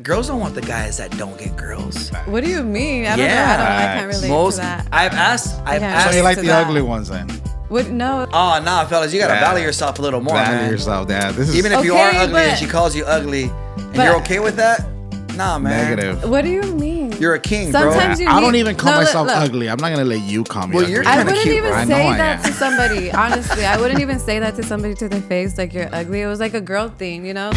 Girls don't want the guys that don't get girls. What do you mean? I don't know. I can't relate to that. I've asked. So you like the ugly ones then? What? No. Oh, nah, fellas, you gotta value yourself a little more, Value man. yourself, Dad. This is Even if you are ugly but- and she calls you ugly, and you're okay with that, nah, man. negative. What do you mean? You're a king, Sometimes bro. you I don't even call myself look. ugly. I'm not gonna let you call me ugly. you're I kinda wouldn't cute, even bro. I know say I that am. to somebody. Honestly, I wouldn't even say that to somebody to their face, like you're ugly. It was like a girl thing, you know?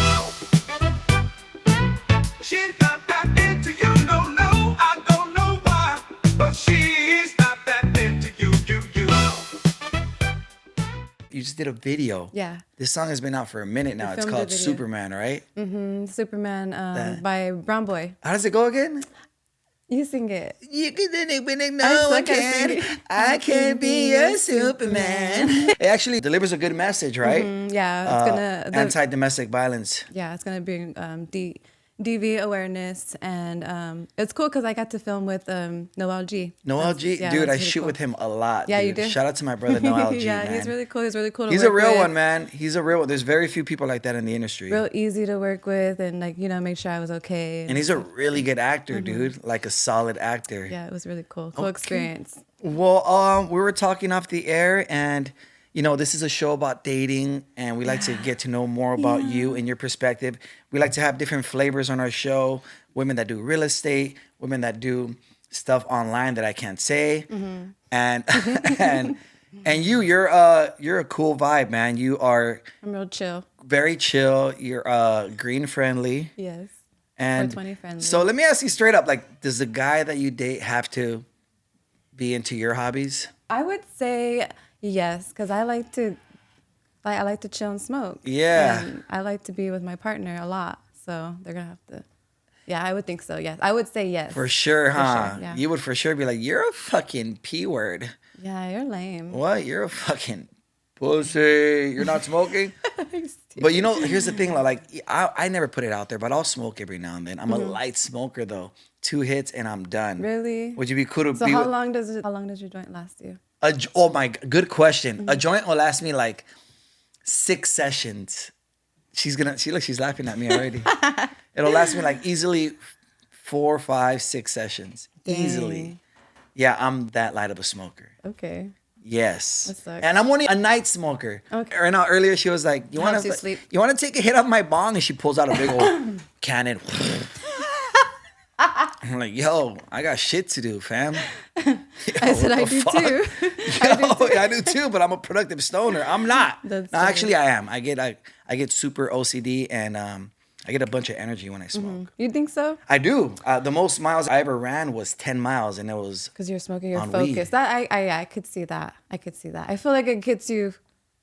She's not that into you, no, I don't know why, but she's not that into you. You just did a video. Yeah. This song has been out for a minute now. It's filmed a called video. Superman, right? Superman by Brown Boy. How does it go again? You sing it. You can no one can. I can be a Superman. It actually delivers a good message, right? Yeah, it's gonna Anti-domestic violence. Yeah, it's gonna bring DV awareness, and it's cool because I got to film with Noel G. Noel G, Yeah, dude, that's I really shoot cool. with him a lot. Yeah, dude. you do? Shout out to my brother Noel G. Yeah, man. he's really cool. He's really cool to He's work a real with. one, man. He's a real one. There's very few people like that in the industry. Real easy to work with, and make sure I was okay. And he's a really good actor, dude. Like a solid actor. Yeah, it was really cool. Cool experience. Well, we were talking off the air, and this is a show about dating, and we like to get to know more about you and your perspective. We like to have different flavors on our show. Women that do real estate, women that do stuff online that I can't say, and and you're a cool vibe, man. I'm real chill. Very chill. You're green friendly. Yes. And 420 friendly. So let me ask you straight up, like, does the guy that you date have to be into your hobbies? I would say yes, because I like to chill and smoke. Yeah. And I like to be with my partner a lot, so they're gonna have to. Yeah, I would think so. Yes, I would say yes. For sure, huh? sure, yeah. You would for sure be like, you're a fucking P word. Yeah, you're lame. What? You're a fucking pussy. You're not smoking? But here's the thing. Like, I never put it out there, but I'll smoke every now and then. I'm a light smoker, though. 2 hits and I'm done. Really? Would you be cool to So be how long does your joint last you? Oh, my, good question. A joint will last me like 6 sessions. She's laughing at me already. It'll last me like easily 4, 5, 6 sessions. Dang. Easily. Yeah, I'm that light of a smoker. Okay. Yes. That sucks. And I'm only a night smoker. Okay. Right now, earlier she was like, you want Helps you sleep. to take a hit of my bong? And she pulls out a big old cannon. I'm like, yo, I got shit to do, fam. I said I do too. I do too, but I'm a productive stoner. I'm not. That's No, funny. actually, I am. I get super OCD, and I get a bunch of energy when I smoke. You think so? I do. The most miles I ever ran was 10 miles, and it was Because you're smoking, you're on weed. focused. That I could see that. I feel like it gets you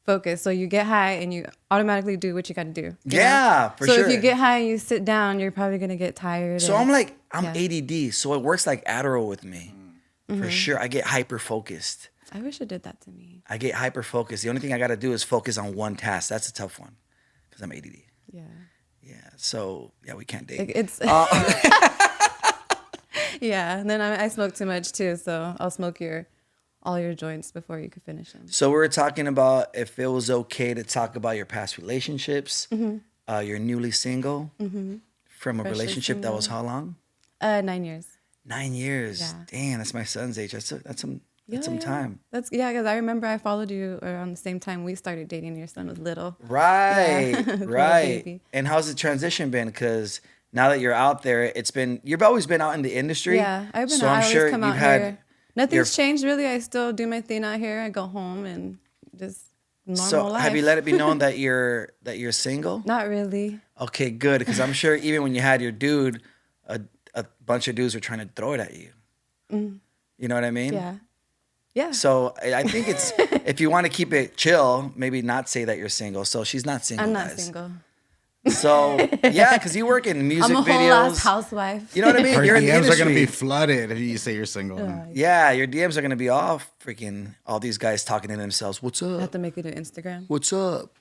focused, so you get high and you automatically do what you got to do. you Yeah, know? for so sure. if you get high and you sit down, you're probably gonna get tired. So and- I'm Yeah. ADD, so it works like Adderall with me. For sure. I get hyper focused. I wish it did that to me. I get hyper focused. The only thing I got to do is focus on one task. That's a tough one because I'm ADD. Yeah. Yeah. So, yeah, we can't date. It's yeah. And then I smoke too much too, so I'll smoke all your joints before you could finish them. So we were talking about if it was okay to talk about your past relationships. You're newly single from a Freshly relationship that was how long? 9 years. 9 years. Yeah. Damn, that's my son's age. That's some time. That's because I remember I followed you around the same time we started dating. Your son was little. Right, Little right. baby. And how's the transition been? Because now that you're out there, you've always been out in the industry. Yeah, I've been. So I I'm always sure come you've out had. here. Nothing's changed really. I still do my thing out here. I go home and just normal So life. have you let it be known that you're single? Not really. Okay, good. Because I'm sure even when you had your dude, a bunch of dudes were trying to throw it at you. You know what I mean? Yeah. Yeah. So I think it's if you want to keep it chill, maybe not say that you're single. So she's not single. I'm not guys. single. So yeah, because you work in music I'm a videos. whole ass housewife. You know what I mean? Her You're in the DMs are industry. gonna be flooded if you say you're single. Yeah, your DMs are gonna be all freaking all these guys talking to themselves. What's I have up? to make it an Instagram. What's up?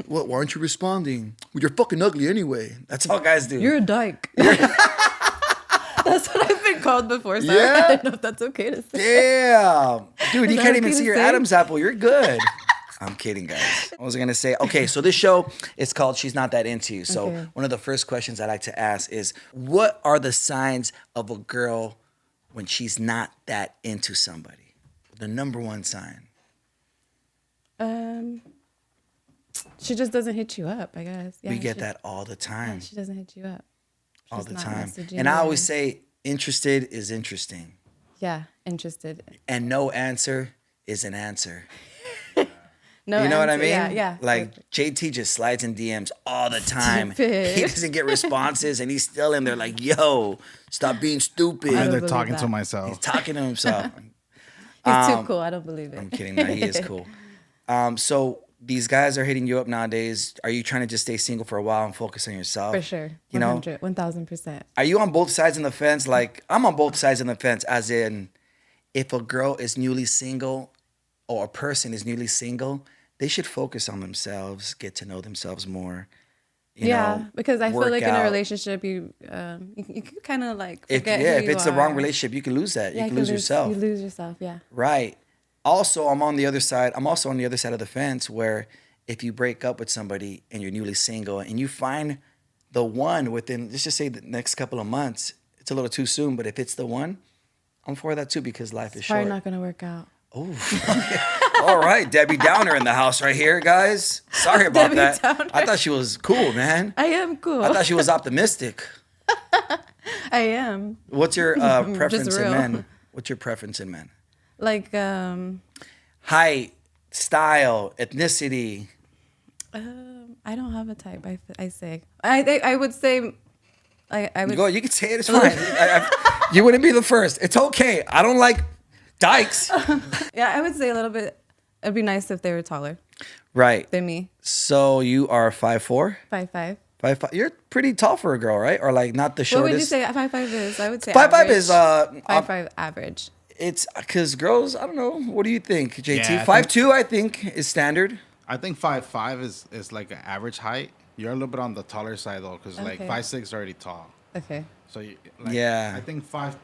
What? Why aren't you responding? Well, you're fucking ugly anyway. That's all guys do. You're a dyke. That's what I've been called before. Sorry. Yeah? I don't know if that's okay to say. Damn, dude, Is you that can't even okay see to your say? Adam's apple. You're good. I'm kidding, guys. I was gonna say, okay, so this show is called She's Not That Into You. So Okay. one of the first questions I like to ask is, what are the signs of a girl when she's not that into somebody? The number one sign. She just doesn't hit you up, I guess. Yeah, We get she- that all the time. She doesn't hit you up. All She's the not time. messaging And I you. always say, interested is interesting. Yeah, interested. And no answer is an answer. No, You know what I answer. mean? Yeah. Like JT just slides in DMs all the time. Stupid. He doesn't get responses, and he's still in there like, "Yo, stop being stupid." I And don't they're believe talking to that. myself. He's talking to himself. He's too cool. I don't believe it. I'm kidding. No, he is cool. So these guys are hitting you up nowadays. Are you trying to just stay single for a while and focus on yourself? For sure. You know, 1,000%. are you on both sides of the fence? Like, I'm on both sides of the fence, as in, if a girl is newly single or a person is newly single, they should focus on themselves, get to know themselves more. You know, because I feel work like in a out. relationship, you can kind of like If forget yeah, who if you it's the wrong are. relationship, you can lose that. Yeah, You can lose yourself. You lose yourself, yeah. Right. Also, I'm on the other side. I'm also on the other side of the fence where if you break up with somebody and you're newly single and you find the one within, let's just say the next couple of months, it's a little too soon, but if it's the one, I'm for that too because life is Probably short. not going to work out. All right, Debbie Downer in the house right here, guys. Sorry about Debbie that. Downer. I thought she was cool, man. I am cool. I thought she was optimistic. I am. What's your preference in real. men? What's your preference in men? Like, Height, style, ethnicity. I don't have a type, I say. I would say, I would. Go, you can say it. It's fine. You wouldn't be the first. It's okay. I don't like dykes. Yeah, I would say a little bit. It'd be nice if they were taller Right. than me. So you are 5'4"? 5'5". 5'5". You're pretty tall for a girl, right? Or like not the What shortest. would you say 5'5" is? I would say 5'5" average. is 5'5" average. it's because girls. I don't know. What do you think, JT? Yeah, I 5'2", I think is standard. I think 5'5" is like an average height. You're a little bit on the taller side though, because like Okay. 5'6" is already tall. Okay. So you, like, Yeah. I think five.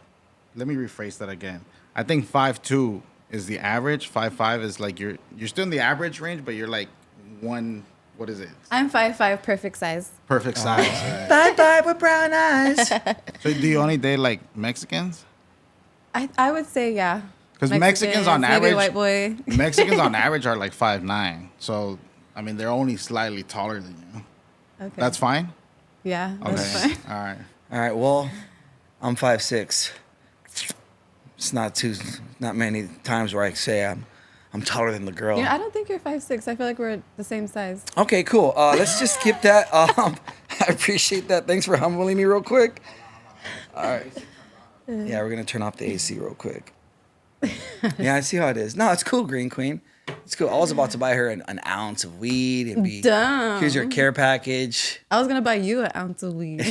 Let me rephrase that again. I think 5'2" is the average. 5'5" is like you're still in the average range, but you're like one. What is it? I'm 5'5", perfect size. Perfect size. 5'5" with brown eyes. So do you only date like Mexicans? I would say yeah. Because Mexicans on maybe average, white boy. Mexicans on average are like 5'9". So I mean, they're only slightly taller than you. Okay. That's fine. Yeah, Okay. that's fine. All right. All right. Well, I'm 5'6". It's not many times where I say I'm taller than the girl. Yeah, I don't think you're 5'6". I feel like we're the same size. Okay, cool. Let's just skip that. I appreciate that. Thanks for humbling me real quick. All right. Yeah, we're gonna turn off the AC real quick. Yeah, I see how it is. No, it's cool, Green Queen. It's cool. I was about to buy her an ounce of weed and be. Dumb. Here's your care package. I was gonna buy you an ounce of weed.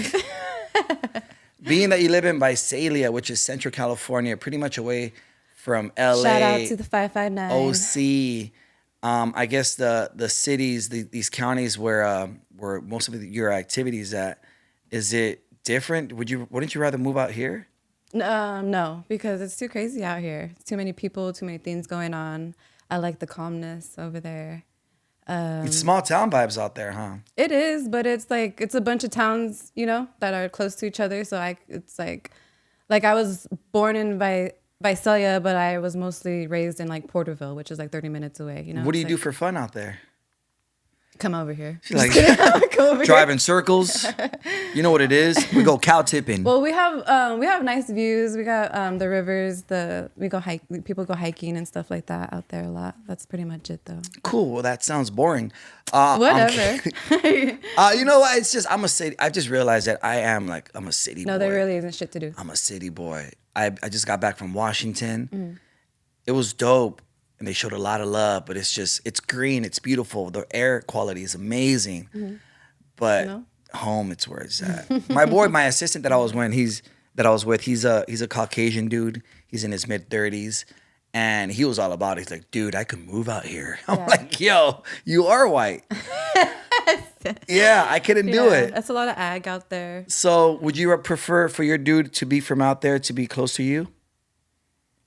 Being that you live in Visalia, which is Central California, pretty much away from LA. Shout out to the 559. OC. I guess the cities, these counties where most of your activities at, is it different? Wouldn't you rather move out here? No, because it's too crazy out here. It's too many people, too many things going on. I like the calmness over there. It's small town vibes out there, huh? It is, but it's like it's a bunch of towns, that are close to each other. So it's like I was born in Visalia, but I was mostly raised in like Porterville, which is like 30 minutes away. What do you It's do like, for fun out there? come over here? She's like Come over here. driving circles. You know what it is? We go cow tipping. Well, we have nice views. We got the rivers. People go hiking and stuff like that out there a lot. That's pretty much it, though. Cool. Well, that sounds boring. Whatever. You know what? It's just I'm a city. I just realized that I'm a city boy. No, there really isn't shit to do. I'm a city boy. I just got back from Washington. Mm. It was dope. And they showed a lot of love, but it's green, it's beautiful. The air quality is amazing. Mm-hmm. But home, it's where it's at. My assistant that I was with, he's a Caucasian dude. He's in his mid-30s. And he was all about it. He's like, dude, I could move out here. I'm like, yo, you are white. Yeah, I couldn't do it. That's a lot of ag out there. So would you prefer for your dude to be from out there to be close to you?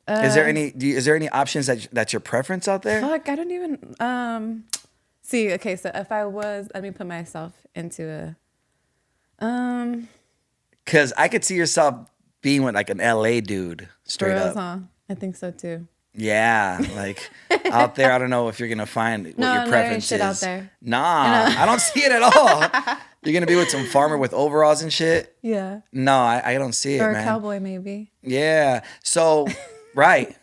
Is there any? Is there any options that's your preference out there? Fuck, I don't even see. Okay, so if I was, let me put myself into a Because I could see yourself being with like an LA dude, straight girls, up. huh? I think so too. Yeah, like out there, I don't know if you're gonna find what No, your there preference ain't shit is. out there. Nah, I don't see it at all. You're gonna be with some farmer with overalls and shit. Yeah, No, I don't see it, or a man. cowboy maybe. Yeah. So, right.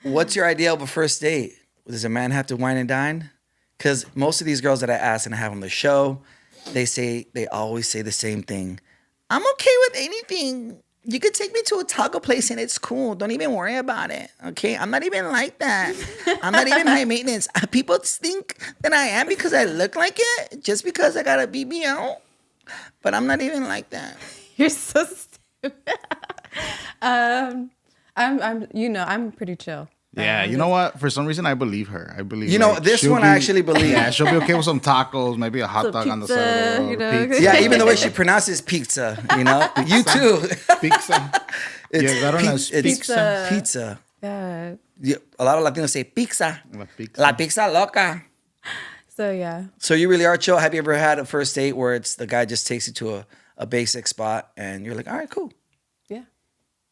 What's your ideal of a first date? Does a man have to wine and dine? Because most of these girls that I ask and I have on the show, they always say the same thing. I'm okay with anything. You could take me to a taco place and it's cool. Don't even worry about it. Okay? I'm not even like that. I'm not even high maintenance. People think that I am because I look like it, just because I got a BBL. But I'm not even like that. You're so stupid. I'm pretty chill. Yeah, you know what? For some reason, I believe her. I believe. You know, like, this she'll one I actually believe. Yeah, she'll be okay with some tacos, maybe a hot Some dog on the pizza, side of the road. you know? Pizza. Yeah, even the way she pronounces pizza, you know? You too. Pizza. Llegaron las it's pizza. pizza. Yeah. A lot of Latinos say pizza. La pizza. La pizza loca. So yeah. So you really are chill. Have you ever had a first date where it's the guy just takes you to a basic spot and you're like, all right, cool. Yeah.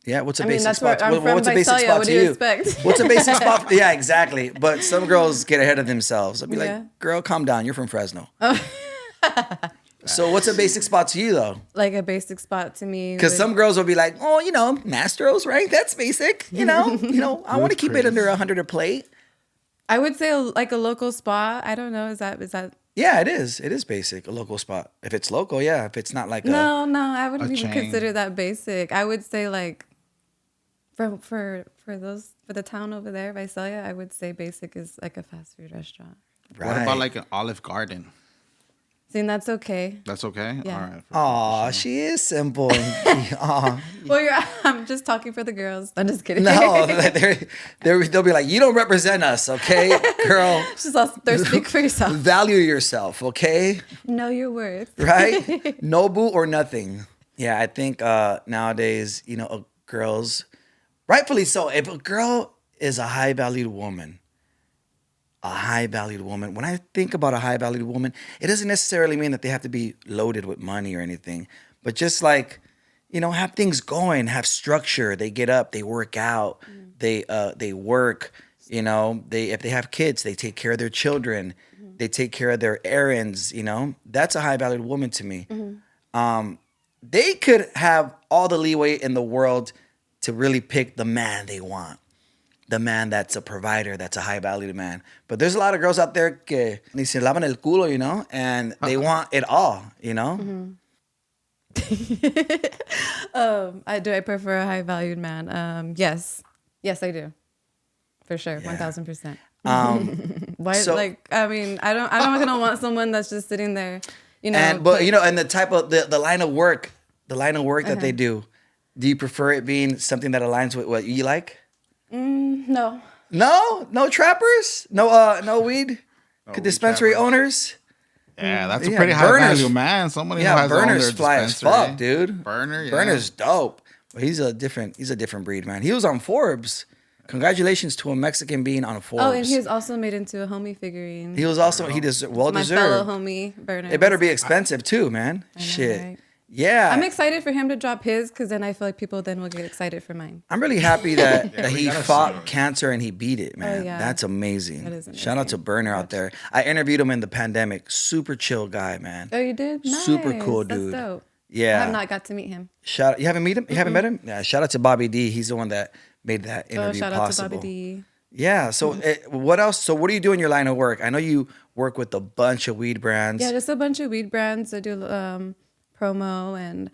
Yeah, what's a I mean, basic that's spot? where I'm from, What's a basic Visalia. spot What to do you you? expect? What's a basic spot? Yeah, exactly. But some girls get ahead of themselves. I'll be Yeah. like, girl, calm down. You're from Fresno. So what's a basic spot to you though? Like a basic spot to me. Because would- some girls will be like, oh, you know, Mastro's, right? That's basic. You know, I want to keep it under 100 a plate. I would say like a local spot. I don't know. Is that? Yeah, it is. It is basic, a local spot. If it's local, yeah. If it's not like No, I wouldn't A even chain. consider that basic. I would say like for the town over there, Visalia, I would say basic is like a fast food restaurant. right. What about like an Olive Garden? See, and that's okay. That's okay. Yeah. All right. Aw, she is simple. Aw. Well, I'm just talking for the girls. I'm just kidding. No, they'll be like, you don't represent us, okay, girl? Just also, speak for yourself. Value yourself, okay? Know your worth. Right? Nobu or nothing. Yeah, I think nowadays, girls, rightfully so, if a girl is a high-valued woman, when I think about a high-valued woman, it doesn't necessarily mean that they have to be loaded with money or anything, but just like, have things going, have structure. They get up, they work out, they work, if they have kids, they take care of their children, they take care of their errands, that's a high-valued woman to me. They could have all the leeway in the world to really pick the man they want. The man that's a provider, that's a high-valued man. But there's a lot of girls out there que ni se lavan el culo, and they want it all, Do I prefer a high valued man? Yes, I do, for sure, 1,000%. Why? so- I mean, I don't gonna want someone that's just sitting there, and the type of the line of work, that they do. Do you prefer it being something that aligns with what you like? No. No trappers, no weed dispensary weed trappers. owners. Yeah, that's a Yeah, pretty high Burners. value man. Somebody who Yeah, has their own Burner's fly as dispensary. fuck, dude. Burner, yeah. Burner's dope. But he's a different breed, man. He was on Forbes. Congratulations to a Mexican being on Forbes. Oh, and he was also made into a homie figurine. He was also well my fellow deserved. homie Burner. It better be expensive too, man. I know, Shit. right? Yeah. I'm excited for him to drop his because then I feel like people then will get excited for mine. I'm really happy that we he gotta fought see. cancer and he beat it, man. yeah. That's amazing. That is Shout out to amazing. Burner out there. I interviewed him in the pandemic. Super chill guy, man. Oh, you did? Nice. Super cool That's dude. dope. Yeah. I have not got to meet him. You haven't met him? You haven't met him? Yeah. Shout out to Bobby D. He's the one that made that interview Oh, shout possible. out to Bobby D. Yeah. So what else? So what do you do in your line of work? I know you work with a bunch of weed brands. Yeah, just a bunch of weed brands. I do promo and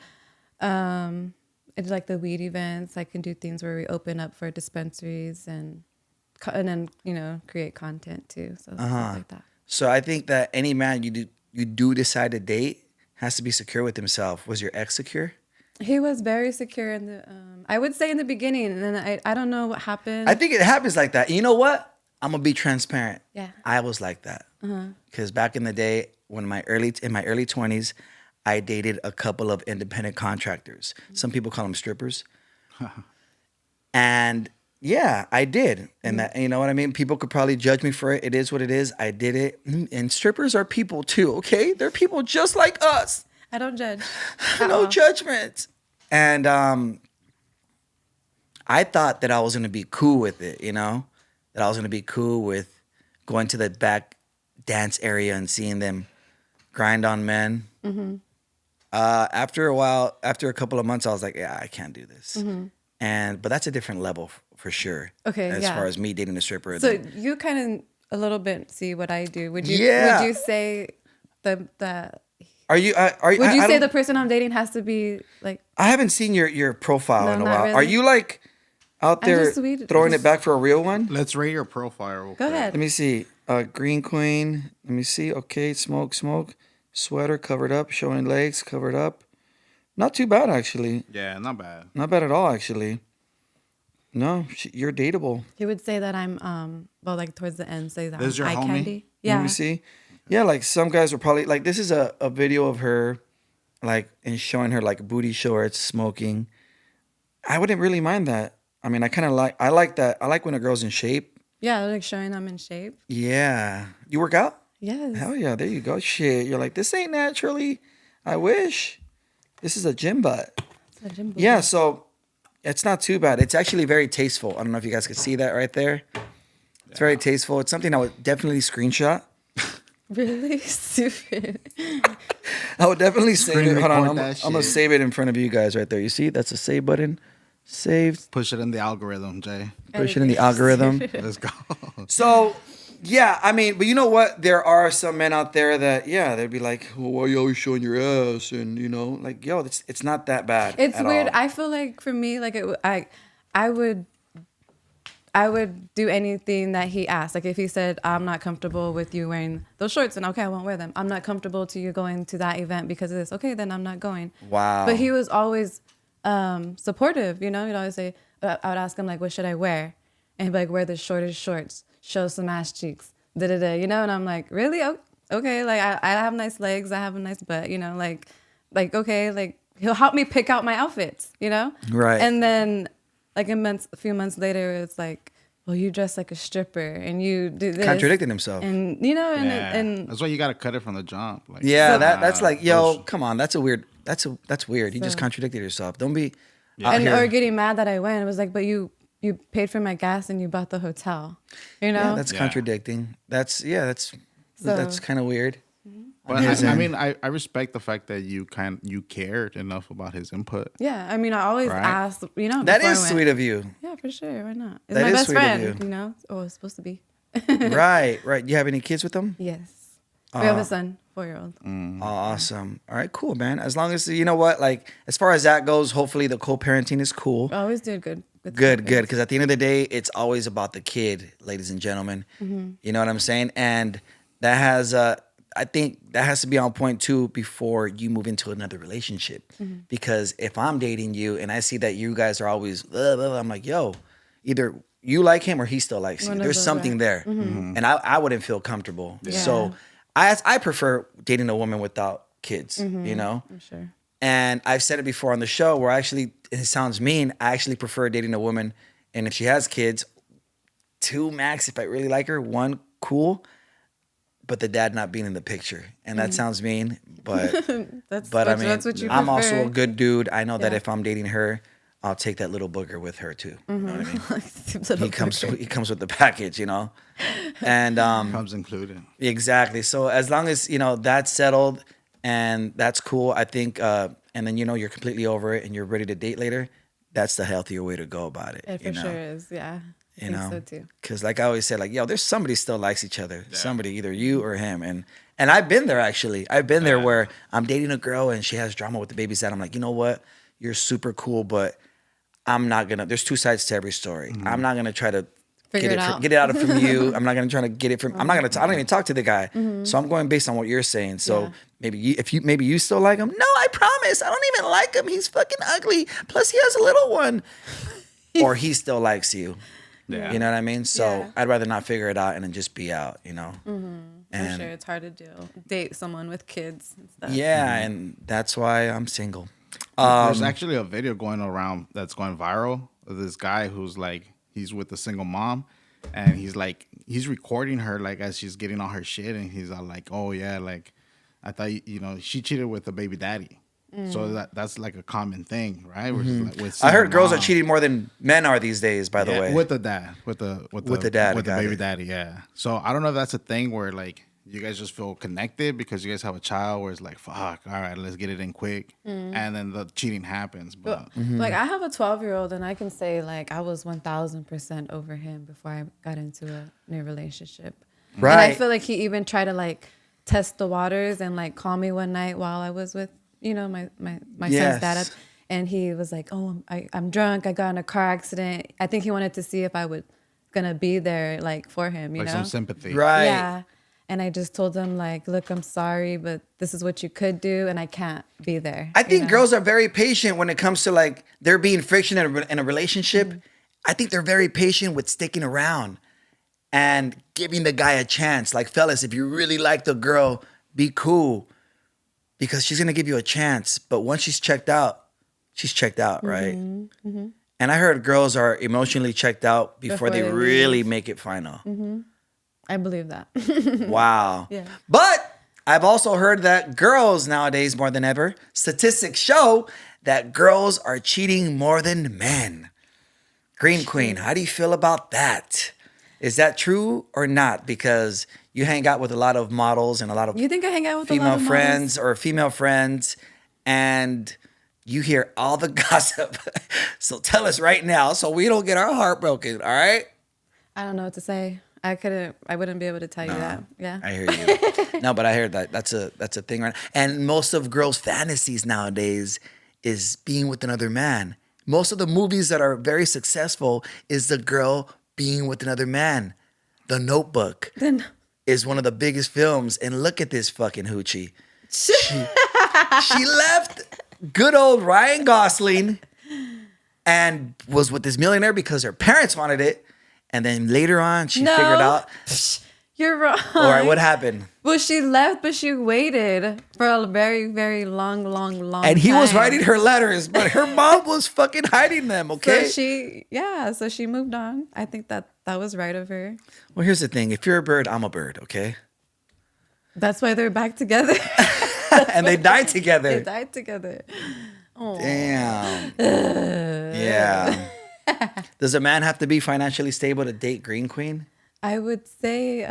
I do like the weed events. I can do things where we open up for dispensaries and then create content too. So stuff like that. So I think that any man you do decide to date has to be secure with himself. Was your ex secure? He was very secure in the. I would say in the beginning, and then I don't know what happened. I think it happens like that. You know what? I'm gonna be transparent. Yeah. I was like that because back in the day, in my early 20s, I dated a couple of independent contractors. Some people call them strippers, and Yeah, I did. And that, you know what I mean? People could probably judge me for it. It is what it is. I did it. And strippers are people too, okay? They're people just like us. I don't judge. No Uh-uh. judgment. And I thought that I was going to be cool with it, you know? That I was going to be cool with going to the back dance area and seeing them grind on men. After a while, after a couple of months, I was like, yeah, I can't do this. But that's a different level for sure. Okay, as yeah. far as me dating a stripper. So you kind of a little bit see what I do. Would you? Yeah. Would you say the Are you? Would you I say don't- the person I'm dating has to be like? I haven't seen your profile No, in a not while. really. Are you like out I'm there just sweet. throwing it back for a real one? Let's rate your profile. Real Go quick. ahead. Let me see. Green Queen. Let me see. Okay, smoke. Sweater covered up, showing legs covered up. Not too bad actually. Yeah, not bad. Not bad at all actually. No, you're dateable. He would say that I'm well, like towards the end, say that This is I'm your eye homie? candy. Let Yeah. me see. Yeah, like some guys are probably like this is a video of her like and showing her like booty shorts smoking. I wouldn't really mind that. I mean, I like that. I like when a girl's in shape. Yeah, like showing I'm in shape. Yeah. You work out? Yes. Hell yeah, there you go. Shit. You're like, this ain't naturally. I wish. This is a gym butt. It's a gym booty. Yeah, so it's not too bad. It's actually very tasteful. I don't know if you guys could see that right there. It's very tasteful. It's something I would definitely screenshot. Really stupid. I would definitely save Screen it. Hold on, record I'm that gonna shit. save it in front of you guys right there. You see, that's a save button. Saved. Push it in the algorithm, Jay. Push it in the algorithm. Let's go. So, yeah, I mean, but you know what? There are some men out there that, yeah, they'd be like, well, why are you always showing your ass? And, you know, like, yo, it's not that bad. It's at weird. all. I feel like for me, like I would do anything that he asked. Like if he said, I'm not comfortable with you wearing those shorts, then okay, I won't wear them. I'm not comfortable to you going to that event because of this. Okay, then I'm not going. Wow. But he was always supportive, you know? He'd always say, I would ask him like, what should I wear? And he'd be like, wear the shortest shorts, show some ass cheeks, you know? And I'm like, really? Okay, like I have nice legs, I have a nice butt, you know? Like okay, like he'll help me pick out my outfits, you know? Right. And then like a few months later, it's like, well, you dress like a stripper and you do this. Contradicting himself. And, you know, Yeah. and That's why you got to cut it from the jump. Like, Yeah, that's like, yo, those- come on, that's weird. That's weird. You just So- contradicted yourself. Don't be out and here. or getting mad that I went. It was like, but you paid for my gas and you bought the hotel, you know? Yeah, that's contradicting. That's kind of weird. But I mean, I respect the fact that you cared enough about his input. Yeah, I mean, I always Right. ask, you know. That before is I went. sweet of you. Yeah, for sure. Why not? It's That my is best sweet of friend, you. you know? Oh, it's supposed to be. Right. You have any kids with them? Yes. We have a son, 4-year-old. Oh, awesome. All right, cool, man. As long as you know what, like as far as that goes, hopefully the co-parenting is cool. I always did good. Good. Because at the end of the day, it's always about the kid, ladies and gentlemen. You know what I'm saying? And that has, I think that has to be on point too before you move into another relationship. Because if I'm dating you and I see that you guys are always, blah, blah, blah, I'm like, yo, either you like him or he still likes you. One of There's those, something right. there, and I wouldn't feel comfortable. Yeah. So I prefer dating a woman without kids. You know. I'm sure. And I've said it before on the show where it sounds mean, I actually prefer dating a woman. And if she has kids, 2 max if I really like her, 1 cool, but the dad not being in the picture. And that sounds mean, but That's I mean, that's what you I'm prefer. also a good dude. I know that Yeah. if I'm dating her, I'll take that little booger with her too. You know what I mean? Little He comes booger. he comes with the package, you know? And Comes included. exactly. So as long as, you know, that's settled and that's cool, I think and then you know you're completely over it and you're ready to date later, that's the healthier way to go about it. It for you know? sure is. Yeah. I You think know, so too. because like I always said, like, yo, there's somebody still likes each other. Somebody, either you or him. And I've been there actually. I've been there where I'm dating a girl and she has drama with the baby's dad. I'm like, you know what? You're super cool, but I'm not gonna. There's 2 sides to every story. I'm not gonna try to Figure it out. get it out from you. I'm not gonna try to get it from. I'm not gonna. I don't even talk to the guy. So I'm going based on what you're saying. So Yeah. maybe you still like him. No, I promise. I don't even like him. He's fucking ugly. Plus he has a little one. Or he still likes you. Yeah. You know what I mean? So Yeah. I'd rather not figure it out and then just be out, you know? For And sure, it's hard to date someone with kids and stuff. yeah, and that's why I'm single. There's actually a video going around that's going viral of this guy who's like, he's with a single mom, and he's recording her like as she's getting all her shit, and he's all like, oh yeah, like I thought she cheated with a baby daddy. So that's like a common thing, right? Where it's like with I heard single girls are mom. cheating more than men are these days. By the Yeah, way, with the dad, with the dad, with the got baby it. daddy. Yeah. So I don't know if that's a thing where like you guys just feel connected because you guys have a child where it's like, fuck, all right, let's get it in quick, and then the cheating happens. But Like I have a 12-year-old, and I can say like I was 1,000% over him before I got into a new relationship. Right. And I feel like he even tried to like test the waters and like call me one night while I was with my Yes. son's dad, and he was like, "Oh, I'm drunk. I got in a car accident." I think he wanted to see if I would gonna be there like for him, like some sympathy, right? Yeah. And I just told him like, look, I'm sorry, but this is what you could do, and I can't be there. I think you know? girls are very patient when it comes to like there being friction in a relationship. I think they're very patient with sticking around and giving the guy a chance. Like, fellas, if you really like the girl, be cool because she's gonna give you a chance. But once she's checked out, right? And I heard girls are emotionally checked out before they Before they really leave. make it final. I believe that. Wow. Yeah. But I've also heard that girls nowadays, more than ever, statistics show that girls are cheating more than men. Green Queen, how do you feel about that? Is that true or not? Because you hang out with a lot of models and a lot of You think I hang out with a lot female of friends or female friends, and you hear all the gossip. So tell us right now so we don't get our heart broken, all right? I don't know what to say. I wouldn't be able to tell you that. Yeah. I hear you. No, but I heard that. That's a thing, right? And most of girls' fantasies nowadays is being with another man. Most of the movies that are very successful is the girl being with another man. The Notebook is one of the biggest films. And look at this fucking hoochie. She left good old Ryan Gosling and was with this millionaire because her parents wanted it. And then later on, she figured out. You're wrong. All right, what happened? Well, she left, but she waited for a very, very long And he was time. writing her letters, but her mom was fucking hiding them, okay? So she moved on. I think that was right of her. Well, here's the thing. If you're a bird, I'm a bird, okay? That's why they're back together. And they died They together. died together. Damn. Yeah. Does a man have to be financially stable to date Green Queen? I would say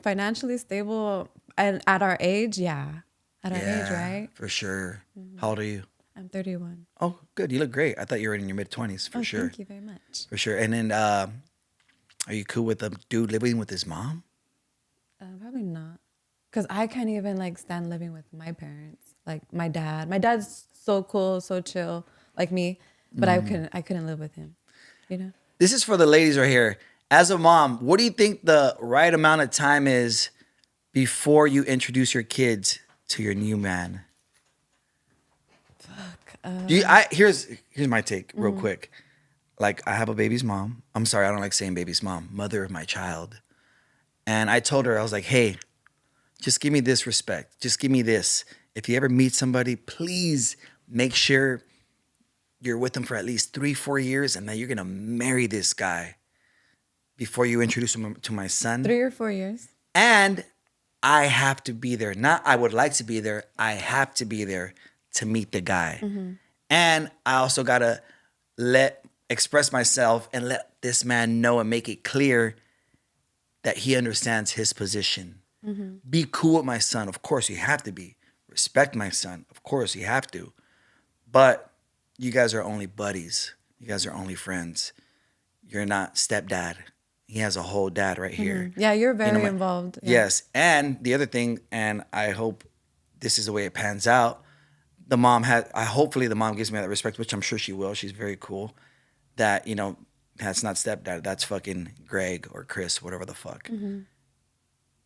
financially stable and at our age, yeah. At our age, right? For sure. How old are you? I'm 31. Oh, good. You look great. I thought you were in your mid-20s, for sure. Thank you very much. For sure. And then, are you cool with a dude living with his mom? Probably not. Because I can't even like stand living with my parents. Like my dad. My dad's so cool, so chill, like me. But I couldn't live with him. You know? This is for the ladies right here. As a mom, what do you think the right amount of time is before you introduce your kids to your new man? Here's my take real quick. Like, I have a baby's mom. I'm sorry, I don't like saying baby's mom. Mother of my child. And I told her, I was like, hey, just give me this respect. Just give me this. If you ever meet somebody, please make sure you're with them for at least 3-4 years and that you're going to marry this guy before you introduce him to my son. 3 or 4 years. And I have to be there. Not I would like to be there. I have to be there to meet the guy. And I also got to express myself and let this man know and make it clear that he understands his position. Be cool with my son. Of course, you have to be. Respect my son. Of course, you have to. But you guys are only buddies. You guys are only friends. You're not stepdad. He has a whole dad right here. Yeah, you're very involved. Yeah. Yes. And the other thing, and I hope this is the way it pans out, hopefully the mom gives me that respect, which I'm sure she will. She's very cool. That, that's not stepdad. That's fucking Greg or Chris, whatever the fuck.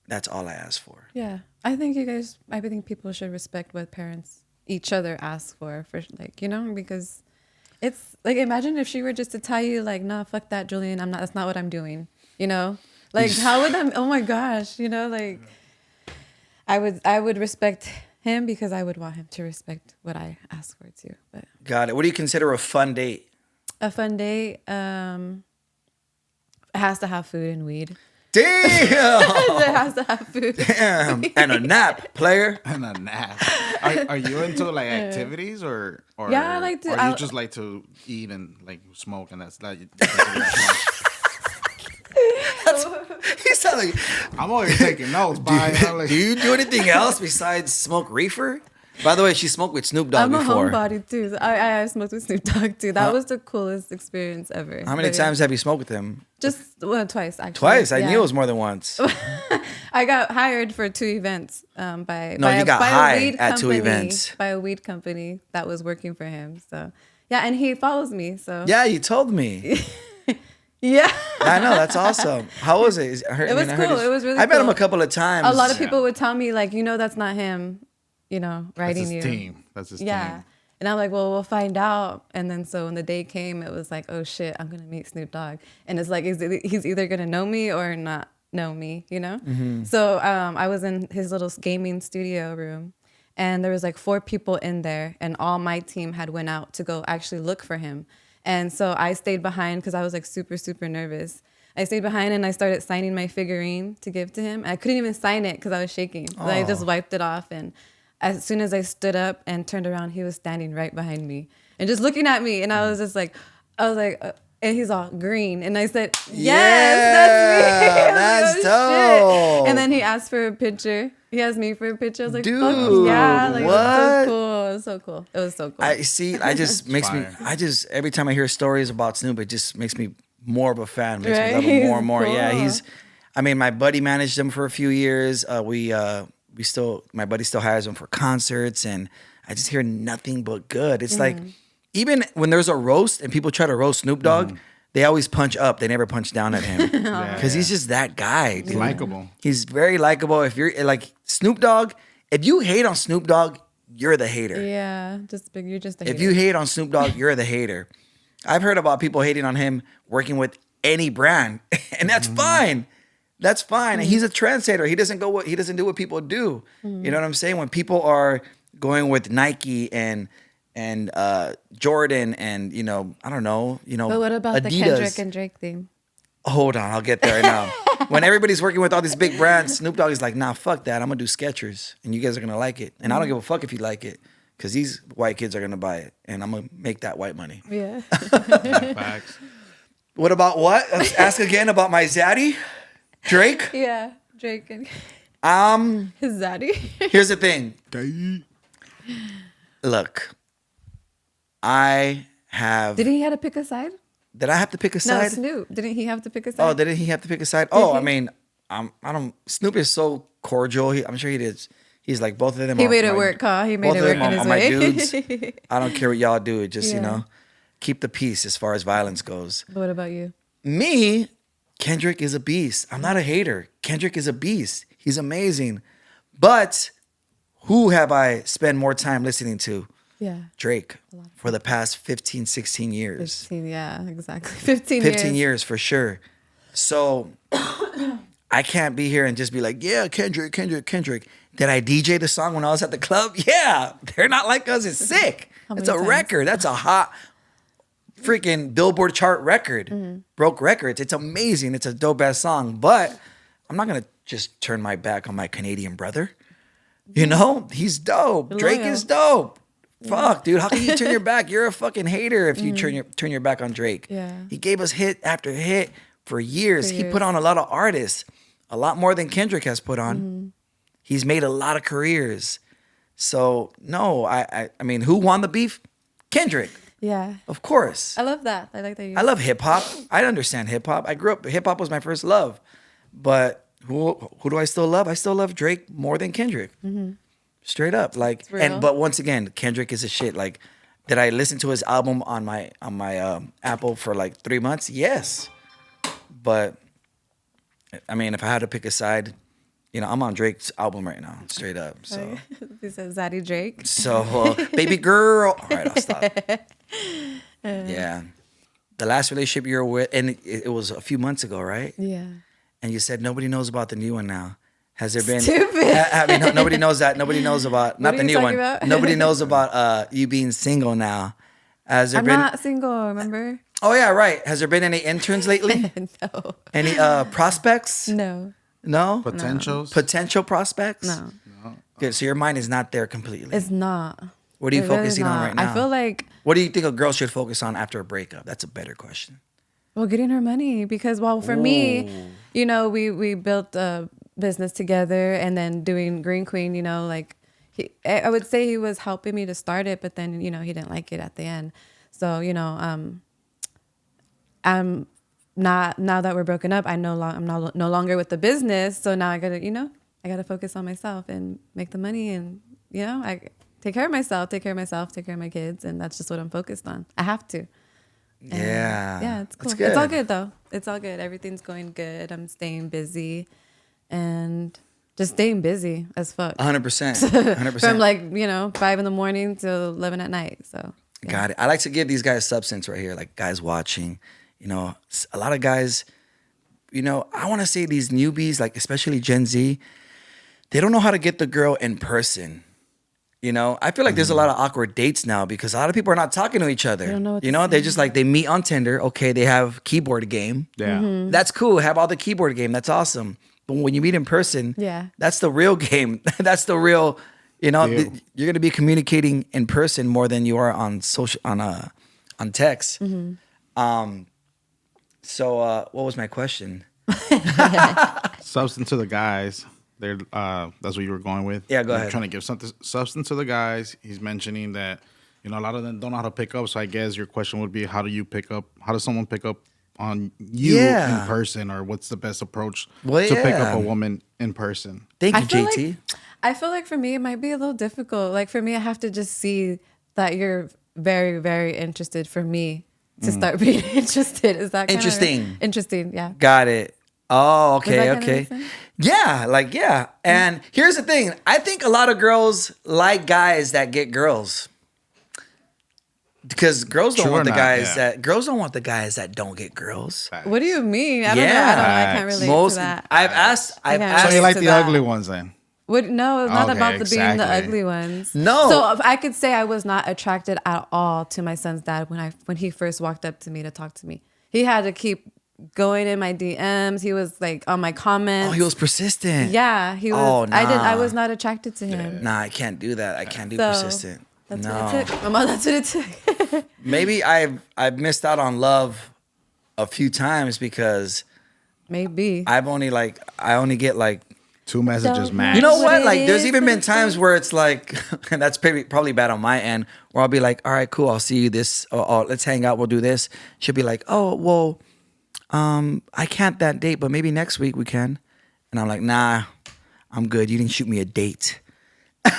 That's all I ask for. Yeah. I think people should respect what parents each other ask for like, because it's like, imagine if she were just to tell you like, nah, fuck that, Julian. That's not what I'm doing. Like how would that, oh my gosh, like I would respect him because I would want him to respect what I ask for too. But Got it. What do you consider a fun date? a fun date, It has to have food and weed. Damn. It has to have food. Damn. And a nap, player. And a nap. Are you into like activities or Yeah, I like to- Or you just like to eat and like smoke and that's like. He's telling. I'm always taking notes. Do you do anything else besides smoke reefer? By the way, she smoked with Snoop Dogg I'm a before. homebody too. So I smoked with Snoop Dogg too. That was the coolest experience ever. How many But times have you smoked with him? Just twice, actually. Twice. I Yeah. knew it was more than once. I got hired for 2 events by No, by you a, got by a hired weed at 2 company, events. by a weed company that was working for him. So yeah, and he follows me. So Yeah, you told me. yeah. I know, that's awesome. How was it? It was cool. It was really I met him cool. a couple of times. A lot of people would tell me like, that's not him, That's writing his you. team. That's his Yeah. team. And I'm like, well, we'll find out. And then so when the day came, it was like, oh shit, I'm gonna meet Snoop Dogg. And it's like he's either gonna know me or not know me, So I was in his little gaming studio room, and there was like 4 people in there, and all my team had went out to go actually look for him. And so I stayed behind because I was like super, super nervous. I stayed behind and I started signing my figurine to give to him. I couldn't even sign it because I was shaking. So I just wiped it off. And as soon as I stood up and turned around, he was standing right behind me and just looking at me. And I was just like, and he's all green. And I said, yes, that's me. That's I was like, oh, dope. shit. And then he asked for a picture. He asked me for a picture. I was like, Dude, fuck yeah. Like, what? It was so cool. It was so cool. I see. I just makes me. Fire. Every time I hear stories about Snoop, it just makes me more of a fan. Makes Right? me love him more and more. He's Yeah, cool. I mean, my buddy managed him for a few years. My buddy still hires him for concerts, and I just hear nothing but good. It's like even when there's a roast and people try to roast Snoop Dogg, they always punch up. They never punch down at him because he's just that guy. He's dude. likable. He's very likable. If you're like Snoop Dogg, if you hate on Snoop Dogg, you're the hater. yeah, you're just a If hater. you hate on Snoop Dogg, you're the hater. I've heard about people hating on him working with any brand, and that's fine. That's fine. And he's a trendsetter. He doesn't do what people do. You know what I'm saying? When people are going with Nike and Jordan and I don't know, But what about the Adidas. Kendrick and Drake thing? Hold on, I'll get there now. When everybody's working with all these big brands, Snoop Dogg is like, nah, fuck that. I'm gonna do Skechers, and you guys are gonna like it, and I don't give a fuck if you like it, because these white kids are gonna buy it, and I'm gonna make that white money. Yeah. Facts. What about what? Let's ask again about my zaddy, Drake. Yeah. Drake and his zaddy. Here's the thing. Look, I have. Did he have to pick a side? Did I have to pick a No, side? Snoop. Didn't he have to pick a Oh, side? didn't he have to pick a side? Oh, he? I mean, I don't. Snoop is so cordial. I'm sure he did. He's like both of them. He are made it my- work, huh? He made both it of work them in are his my way. dudes. I don't care what y'all do. It just Yeah. keep the peace as far as violence goes. What about you? Me, Kendrick is a beast. I'm not a hater. Kendrick is a beast. He's amazing. But who have I spent more time listening to? Yeah. Drake for the past 15, 16 years. 15, yeah, exactly. 15 15 years for sure. So I can't be here and just be like, yeah, Kendrick. Did I DJ the song when I was at the club? Yeah. They're Not Like Us is sick. How It's many a times? record. That's a hot freaking Billboard chart record. Mm-hmm. Broke records. It's amazing. It's a dope ass song. But I'm not going to just turn my back on my Canadian brother. You know, he's dope. You're Drake loyal. is dope. Fuck, dude. How can you turn your back? You're a fucking hater if you turn your back on Drake. Yeah. He gave us hit after hit for years. For He years. put on a lot of artists, a lot more than Kendrick has put on. He's made a lot of careers. So no, I mean, who won the beef? Kendrick, Yeah. of course. I love that. I like that you I love hip hop. I understand hip hop. I grew up. Hip hop was my first love. But who do I still love? I still love Drake more than Kendrick. Straight up, like, real. but once again, Kendrick is a shit. Like, did I listen to his album on my Apple for like 3 months? Yes, but I mean, if I had to pick a side, I'm on Drake's album right now, straight up. So, He says Zaddy Drake. baby girl. All right, I'll stop. Yeah, the last relationship you were with, and it was a few months ago, right? Yeah. And you said nobody knows about the new one now. Has there been? Stupid. Nobody knows that. Nobody knows about not are the you new talking one. about? Nobody knows about you being single now. Has there I'm been? not single, remember? Oh yeah, right. Has there been any interns lately? No. Any prospects? No. No. Potentials. Potential prospects? No. Good. So your mind is not there completely. It's not. What are you It really focusing on not. right now? I feel like, What do you think a girl should focus on after a breakup? That's a better question. well, getting her money because, well, for me, you know, we built a business together, and then doing Green Queen, you know, like I would say he was helping me to start it, but then, you know, he didn't like it at the end. So, you know, I'm not, now that we're broken up, I'm no longer with the business. So now I gotta focus on myself and make the money, and, you know, I take care of myself, take care of my kids. And that's just what I'm focused on. I have to. And yeah, it's cool. That's good. It's all good though. It's all good. Everything's going good. I'm staying busy and just staying busy as fuck. 100%. 100%. From like, you know, 5 a.m. to 11 at night. So yeah. Got it. I like to give these guys substance right here, like guys watching. You know, a lot of guys, you know, I want to say these newbies, like especially Gen Z, they don't know how to get the girl in person. You know, I feel like there's a lot of awkward dates now because a lot of people are not talking to each other. They don't know what you to know, they say. just like, they meet on Tinder. Okay, they have keyboard game. Yeah. Mm-hmm. That's cool. Have all the keyboard game. That's awesome. But when you meet in person, Yeah. that's the real game. That's the real, you know, Deal. you're going to be communicating in person more than you are on social, on text. So what was my question? Substance to the guys. They're that's what you were going with. Yeah, go You're ahead. Trying to give something substance to the guys. He's mentioning that, you know, a lot of them don't know how to pick up. So I guess your question would be, how does someone pick up on you Yeah. in person, or what's the best approach Well, to pick yeah. up a woman in person? Thank I you, feel JT. I feel like for me, it might be a little difficult. Like for me, I have to just see that you're very, very interested for me to start being interested. Is that kinda Interesting. Interesting, yeah. Got it. Oh, that okay, kinda okay. make sense? Yeah, like, yeah. And here's the thing. I think a lot of girls like guys that get girls. Because girls don't True want or the not, guys yeah. that girls don't want the guys that don't get girls. What do you mean? I don't know. Yeah. I can't relate Most to that. I've asked can't So asked you like to the that. ugly ones then? No, it's not Okay, about being the exactly. ugly ones. No. So if I could say I was not attracted at all to my son's dad when he first walked up to me to talk to me. He had to keep going in my DMs. He was like on my comments. Oh, he was persistent. Yeah, he was. Oh, I nah. was not attracted to him. Nah, I can't do that. I can't do So, persistent. That's No. what it took. Mama, that's what it took. Maybe I've missed out on love a few times because Maybe. I only get like, 2 messages Don't max. you know What what? it Like, there's is, even but been it's times like- where it's like, and that's probably bad on my end, where I'll be like, all right, cool, I'll see you this, or let's hang out, we'll do this. She'll be like, oh, well, I can't that date, but maybe next week we can. And I'm like, nah, I'm good. You didn't shoot me a date.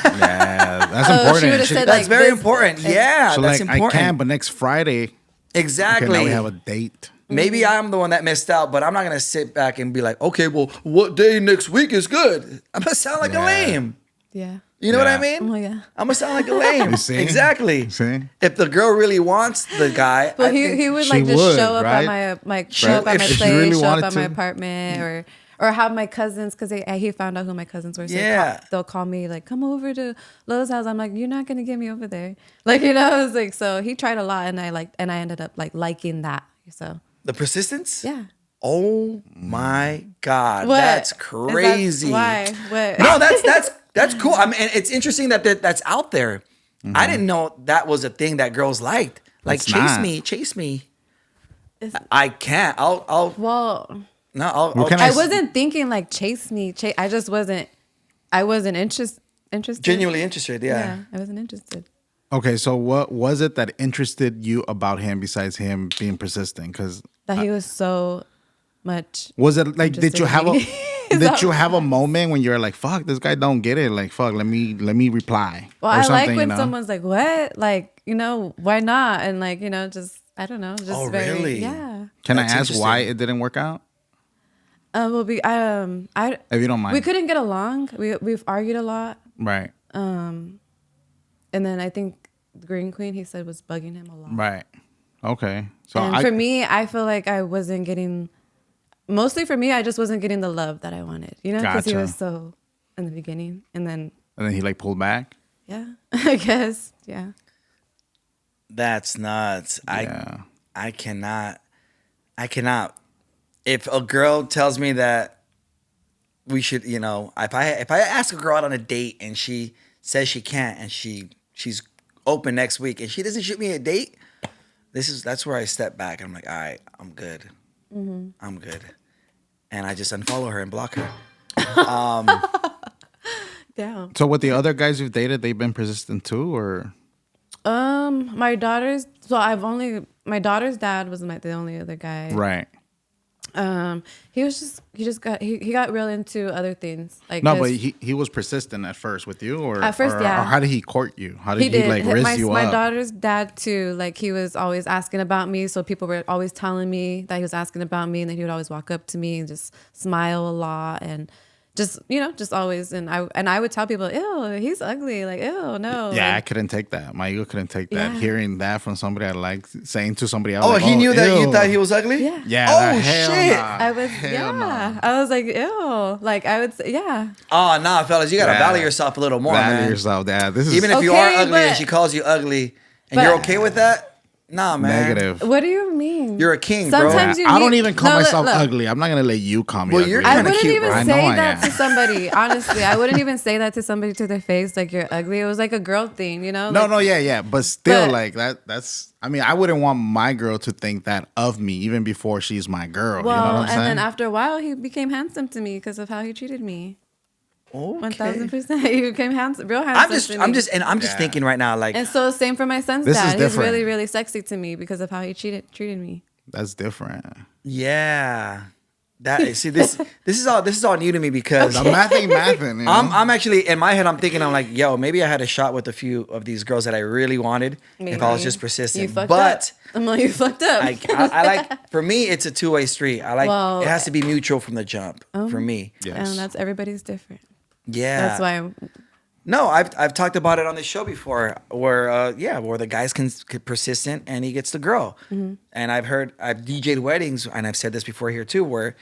Yeah, that's she important. would've She- said, That's like very this- important. Yeah, so that's like, important. I can, but next Friday, Exactly. okay, now we have a date. Maybe I'm the one that missed out, but I'm not gonna sit back and be like, okay, well, what day next week is good? I'm gonna sound like a Yeah. lame. Yeah. You know what I Yeah. mean? Oh, yeah. I'm gonna sound like a lame. You see? Exactly. See? If the girl really wants the guy, Well, I think he would she like just would, show up right? at my show up at If my she place, really show up wanted at my to. apartment, or have my cousins because he found out who my cousins were. So Yeah. they'll call me like, come over to Lowe's house. I'm like, you're not gonna get me over there, like, you know. It's like, so he tried a lot, and I ended up like liking that. So the persistence. yeah. Oh my God, What? that's Is that- crazy. why? What? No, that's cool. I mean, and it's interesting that that's out there. I didn't know that was a thing that girls liked. Like, It's not. chase me. It's- I can't. I'll Well, no. I'll What can I I s- wasn't thinking like chase me. I just wasn't. I wasn't interested. genuinely interested. Yeah. I wasn't interested. Okay, so what was it that interested you about him besides him being persistent? Because That he was so much. was it like, did you have a Interested in me. did you have a moment when you're like, fuck, this guy don't get it? Like, fuck, let me reply. Well, or I something, like when you know? someone's like, "What? Like, you know, why not?" And like, you know, just I don't know, just Oh, very, really? yeah. Can That's I ask why interesting. it didn't work out? Well, I If you don't mind. we couldn't get along. We've argued a lot, Right. and then I think the Green Queen he said was bugging him a lot. Right. Okay. So And for me, I feel like I wasn't getting. Mostly for me, I just wasn't getting the love that I wanted. You know, because he Gotcha. was so in the beginning, and then and then he like pulled back. yeah, I guess yeah. That's nuts. Yeah. I cannot. I cannot. If a girl tells me that we should, if I ask a girl out on a date and she says she can't and she's open next week and she doesn't shoot me a date, that's where I step back and I'm like, all right, I'm good. I'm good. And I just unfollow her and block her. Yeah. So with the other guys you've dated, they've been persistent too, or My daughter's dad was the only other guy. right? He got real into other things. Like No, but he was persistent at first with you, or At first, or, yeah. Or how did he court you? How did he did. like raise you My up? daughter's dad too. Like he was always asking about me, so people were always telling me that he was asking about me, and then he would always walk up to me and just smile a lot and just always. And I would tell people, ew, he's ugly. Like, ew, no. Yeah, I Like, couldn't take that. My ego couldn't take that. Yeah. Hearing that from somebody I like, saying to somebody else. Oh, like, he knew that you ew. thought he was ugly? yeah. Yeah. Oh, hell shit. Nah. I was Hell nah. I was like, ew. Like I would say, yeah. Oh, nah, fellas, you gotta Yeah. value yourself a little more, Value man. yourself, Dad. This is Even if you Okay, are ugly and but- she calls you ugly and but- you're okay with that, nah, man. negative. What do you mean? You're a king, bro. Sometimes you I don't need- even call No, look, myself look. ugly. I'm not gonna let you call me Well, ugly. you're I kinda wouldn't cute, even bro. I know say I that am. to somebody. Honestly, I wouldn't even say that to somebody to their face. Like you're ugly. It was like a girl thing, you know? Like, Yeah. But still, But- like that's. I mean, I wouldn't want my girl to think that of me, even before she's my girl. Well, you know what I'm and saying? then after a while, he became handsome to me because of how he treated me. Okay. 1000%. He became handsome, real handsome. I'm to me. just Yeah. thinking right now, like, And so same for my son's This is dad. He's different. really, really sexy to me because of how he treated me. That's different. yeah. This is all new to me because The math ain't mathing. You know? I'm actually in my head. I'm thinking, I'm like, yo, maybe I had a shot with a few of these girls that I really wanted if I was Maybe. just You persistent. fucked But up. Well, you fucked up. I like, for me, it's a two-way street. I like Well, it has to be mutual from the jump for me. Yes. And that's everybody's different. Yeah. That's why I'm, No, I've talked about it on the show before, where the guys can persistent and he gets the girl, and I've DJ'd weddings and I've said this before here too, where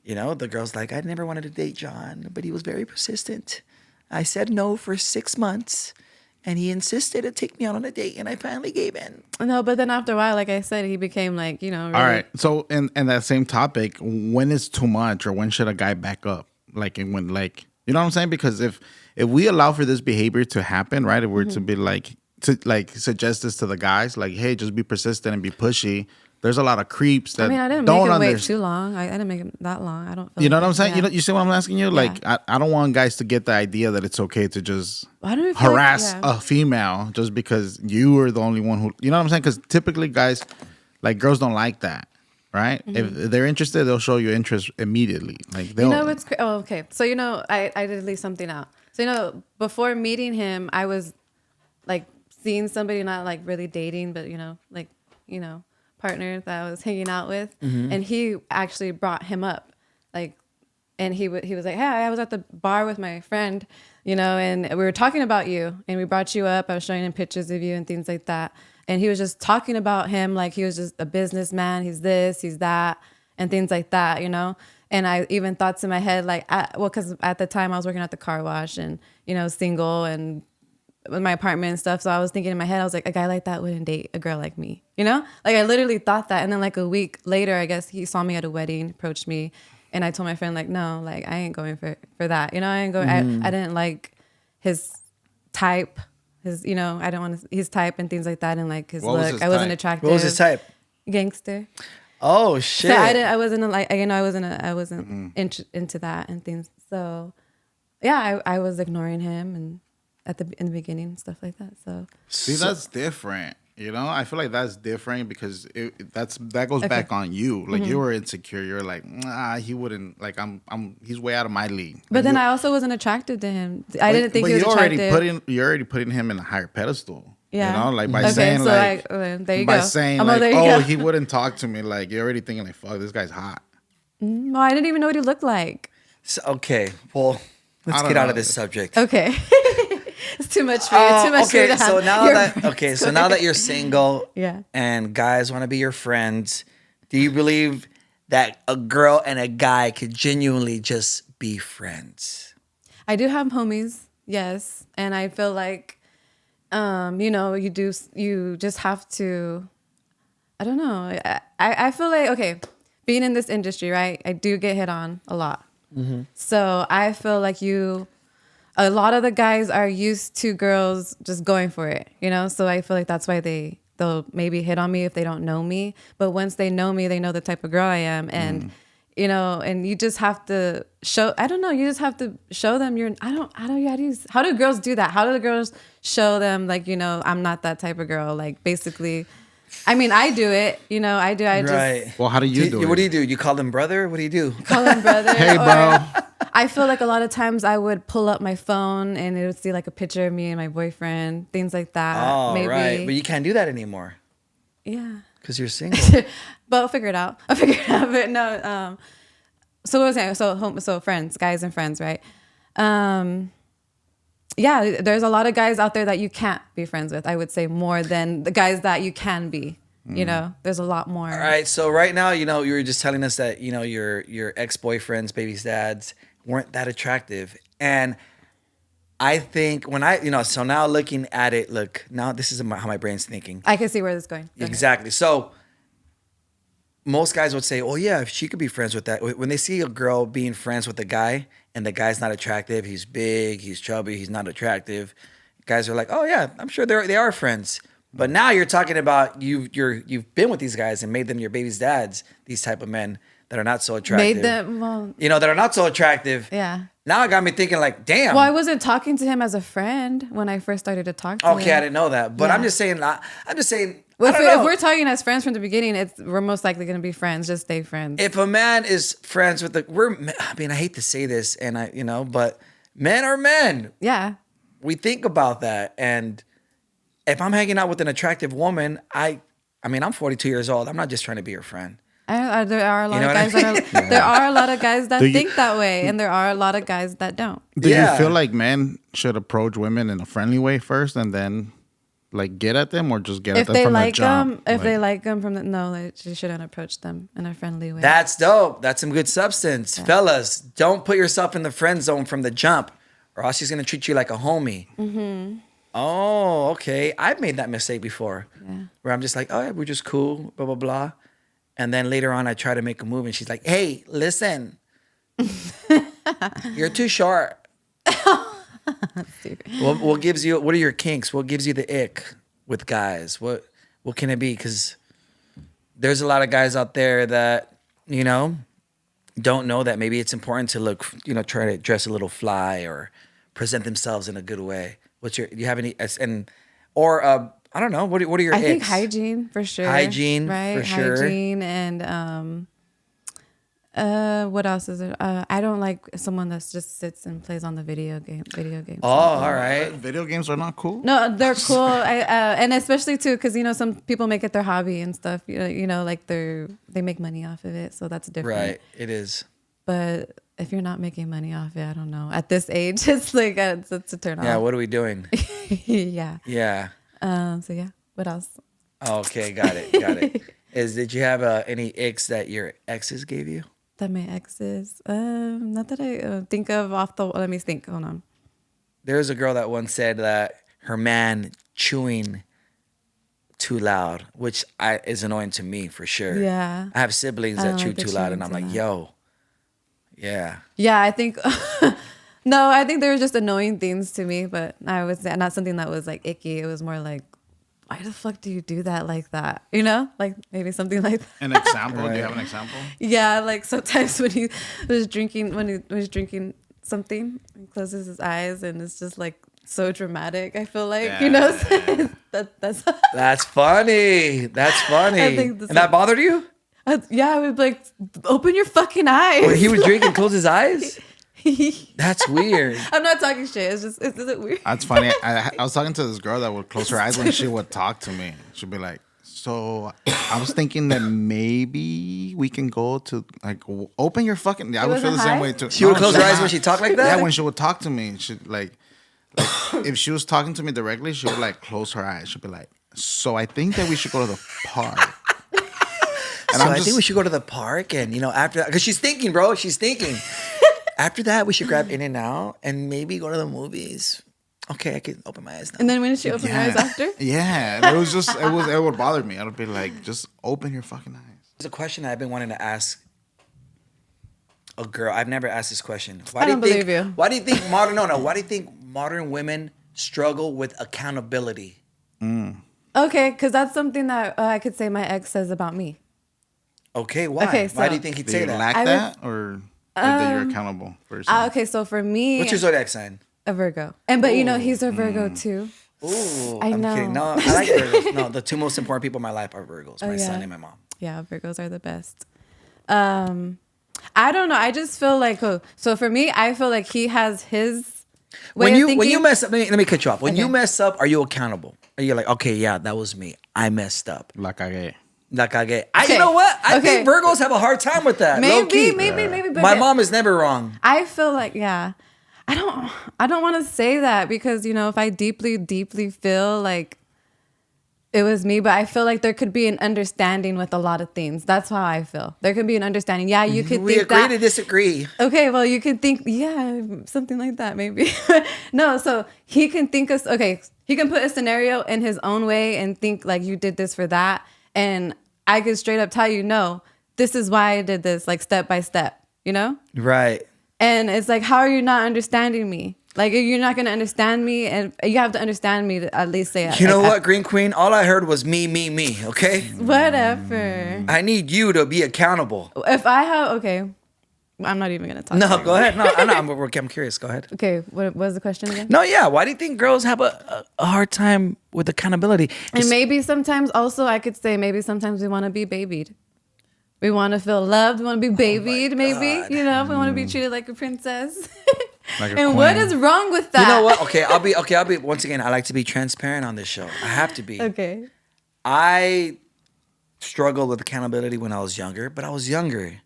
the girl's like, I never wanted to date John, but he was very persistent. I said no for 6 months, and he insisted to take me out on a date, and I finally gave in. no, but then after a while, like I said, he became like, really, All right. So, in that same topic, when is too much, or when should a guy back up? Like, and when, like, you know what I'm saying? Because if we allow for this behavior to happen, right? If we're to be to suggest this to the guys, like, hey, just be persistent and be pushy. There's a lot of creeps that I didn't don't make him wait understand. too long. I didn't make him that long. I don't feel You know like what I'm saying? yeah. You see what I'm asking you? Like, I don't want guys to get the idea that it's okay to just Why do we feel like- harass yeah. a female just because you are the only one who, you know what I'm saying? Because typically guys, like girls don't like that, right? If they're interested, they'll show you interest immediately. Like they'll, You know what's okay. So I did leave something out. So before meeting him, I was like seeing somebody, not like really dating, but partner that I was hanging out with, and he actually brought him up, like, and he was like, hey, I was at the bar with my friend, and we were talking about you, and we brought you up. I was showing him pictures of you and things like that, and he was just talking about him like he was just a businessman. He's this, he's that, and things like that, And I even thought to my head, like, because at the time I was working at the car wash and, single and with my apartment and stuff. So I was thinking in my head, I was like, a guy like that wouldn't date a girl like me, Like I literally thought that. And then like a week later, I guess he saw me at a wedding, approached me. And I told my friend, like, no, like I ain't going for that. I ain't going, I didn't like his type, his, I don't want to, his type and things like that. And like his What was look, his I wasn't type? attractive. What was his type? Gangster. Oh shit! So I wasn't into that and things. So yeah, I was ignoring him and in the beginning and stuff like that. So see, that's different. I feel like that's different because that goes back on you. Like you were insecure. You're like, nah, he wouldn't. Like he's way out of my league. but Like, then you- I also wasn't attracted to him. I didn't think but he was you're attractive. you're already putting him in a higher pedestal. Yeah. Like by Okay, saying so like there you by go. saying Oh, like, there you oh, go. he wouldn't talk to me. Like you're already thinking like, fuck, this guy's hot. No, I didn't even know what he looked like. So, okay, well, let's don't get out know. of this subject. Okay. It's too much for you. Too much for you Okay, to so have. now Your that brain's so now that you're single, Yeah. and guys want to be your friends, do you believe that a girl and a guy could genuinely just be friends? I do have homies, yes, and I feel like you just have to, I don't know. I feel like, okay, being in this industry, right? I do get hit on a lot. So I feel like a lot of the guys are used to girls just going for it, So I feel like that's why they'll maybe hit on me if they don't know me. But once they know me, they know the type of girl I am. And, and you just have to show, I don't know, you just have to show them how do girls do that? How do the girls show them, like, I'm not that type of girl? Like, basically, I mean, I do it, I just. Well, how do you do it? What do you do? You call them brother? What do you do? Call them brother. Hey, bro. I feel like a lot of times I would pull up my phone and it would see like a picture of me and my boyfriend, things like that. Oh, maybe. right. But you can't do that anymore. Yeah. Because you're single. But I'll figure it out. But no. So what was I saying? So friends, guys and friends, right? Yeah, there's a lot of guys out there that you can't be friends with. I would say more than the guys that you can be. There's a lot more. All right. So right now, you were just telling us that, your ex-boyfriends, baby's dads weren't that attractive. And I think when so now looking at it, look, now this is how my brain's thinking. I can see where this is going. Go ahead. Exactly. So most guys would say, oh, yeah, if she could be friends with that. When they see a girl being friends with a guy and the guy's not attractive, he's big, he's chubby, he's not attractive, guys are like, oh, yeah, I'm sure they are friends. But now you're talking about you've been with these guys and made them your baby's dads, these type of men that are not so attractive. Made them, well, that are not so attractive. yeah. Now it got me thinking like, damn. Well, I wasn't talking to him as a friend when I first started to talk to him. Okay, I didn't know that. But Yeah. I'm just saying, Well, I don't know. if we're talking as friends from the beginning, we're most likely going to be friends. Just stay friends. If a man is friends with I hate to say this, and but men are men. Yeah. We think about that, and if I'm hanging out with an attractive woman, I'm 42 years old. I'm not just trying to be your friend. There are a lot You know of what I guys that are. There are a lot of guys that Do you- think that way, and there are a lot of guys that don't. Do Yeah. you feel like men should approach women in a friendly way first and then like get at them, or just get If at them they from the like jump? them, they like them from the you shouldn't approach them in a friendly way. That's dope. That's some good substance. Fellas, don't put yourself in the friend zone from the jump, or else she's going to treat you like a homie. Mm-hmm. Oh, okay. I've made that mistake before. Yeah. Where I'm just like, oh, yeah, we're just cool, blah, blah, blah. And then later on, I try to make a move, and she's like, hey, listen. You're too short. What gives you, what are your kinks? What gives you the ick with guys? What can it be? Because there's a lot of guys out there that, don't know that maybe it's important to look, try to dress a little fly or present themselves in a good way. Do you have any, I don't know, what are your I icks? think hygiene for sure. Hygiene, right? for sure. Hygiene and what else is it? I don't like someone that just sits and plays on the video game. Oh, all right. Video games are not cool. No, they're cool. And especially too, because some people make it their hobby and stuff. Like they make money off of it, so that's different. Right, it is. But if you're not making money off it, I don't know. At this age, it's like it's a turn off. Yeah, what are we doing? Yeah. Yeah. So yeah. What else? Okay, got it. Did you have any icks that your exes gave you? That my exes, not that I think of off the. Let me think. Hold on. There's a girl that once said that her man chewing too loud, which is annoying to me for sure. Yeah. I have siblings I that don't chew like the too loud, and chewing I'm too like, loud. yo, yeah. Yeah, I think. No, I think they were just annoying things to me, but I would say not something that was like icky. It was more like, why the fuck do you do that like that? Like maybe something like that. An example? Do you have an example? Yeah, like sometimes when he was drinking something, he closes his eyes and it's just like so dramatic. I feel like Yeah. that's That's funny. That's funny. I think this and that bothered you? yeah. I would be like, open your fucking eyes. When he would drink and close his eyes? That's weird. I'm not talking shit. It's just is it weird? That's funny. I was talking to this girl that would close her eyes when she would talk to me. She'd be like, so I was thinking that maybe we can go to open your fucking. I would feel the wasn't same high? way too. She would close her eyes not. when she talked like that? Yeah, when she would talk to me, she like if she was talking to me directly, she would like close her eyes. She'd be like, so I think that we should go to the park. And So I think we should go to the park and, after that, because she's thinking, bro, after that, we should grab In-N-Out and maybe go to the movies. Okay, I can open my eyes now. And then when she opened her eyes after? Yeah, it was just it would bother me. I'd be like, just open your fucking eyes. There's a question I've been wanting to ask a girl. I've never asked this question. I don't believe you. Why do you think modern? No, no. Why do you think modern women struggle with accountability? Okay, because that's something that I could say my ex says about me. Okay, why? Okay, Why so- do you think he'd Do say you that? lack I that, or that you're accountable for yourself? Okay, so for me, What's your zodiac sign? a Virgo. But you know, he's a Virgo too. Ooh, I I'm know. kidding. No, I like Virgos. No, the two most important people in my life are Virgos, my son yeah. and my mom. Yeah, Virgos are the best. I don't know. I just feel like, so for me, I feel like he has his way When of you thinking. mess up, let me cut you off. When you Okay. mess up, are you accountable? Are you like, okay, yeah, that was me. I messed up. La cagué. La cagué. Okay. You know what? I think Okay. Virgos have a hard time with that. maybe, low-key. maybe, but My mom is never wrong. I feel like, yeah, I don't want to say that because, you know, if I deeply, deeply feel like it was me, but I feel like there could be an understanding with a lot of things. That's how I feel. There could be an understanding. Yeah, you could We think agree that. to disagree. Okay, well, you can think, yeah, something like that, maybe. No, so he can think of, okay, he can put a scenario in his own way and think like you did this for that. And I could straight up tell you, no, this is why I did this, like step by step, you know? Right. And it's like, how are you not understanding me? Like, you're not going to understand me, and you have to understand me to at least say it. You know like, what, Green Queen? All I heard was me, okay? Whatever. I need you to be accountable. If I have, okay, I'm not even going to talk. No, about go it. ahead. No, I'm curious. Go ahead. Okay, what was the question again? No, yeah. Why do you think girls have a hard time with accountability? And maybe sometimes also I could say maybe sometimes we want to be babied. We want to feel loved. We want to be babied, maybe. God. You know, we want to be treated like a princess. Like a And what queen. is wrong with that? You know what? Okay, I'll be once again, I like to be transparent on this show. I have to be. Okay. I struggled with accountability when I was younger, but I was younger.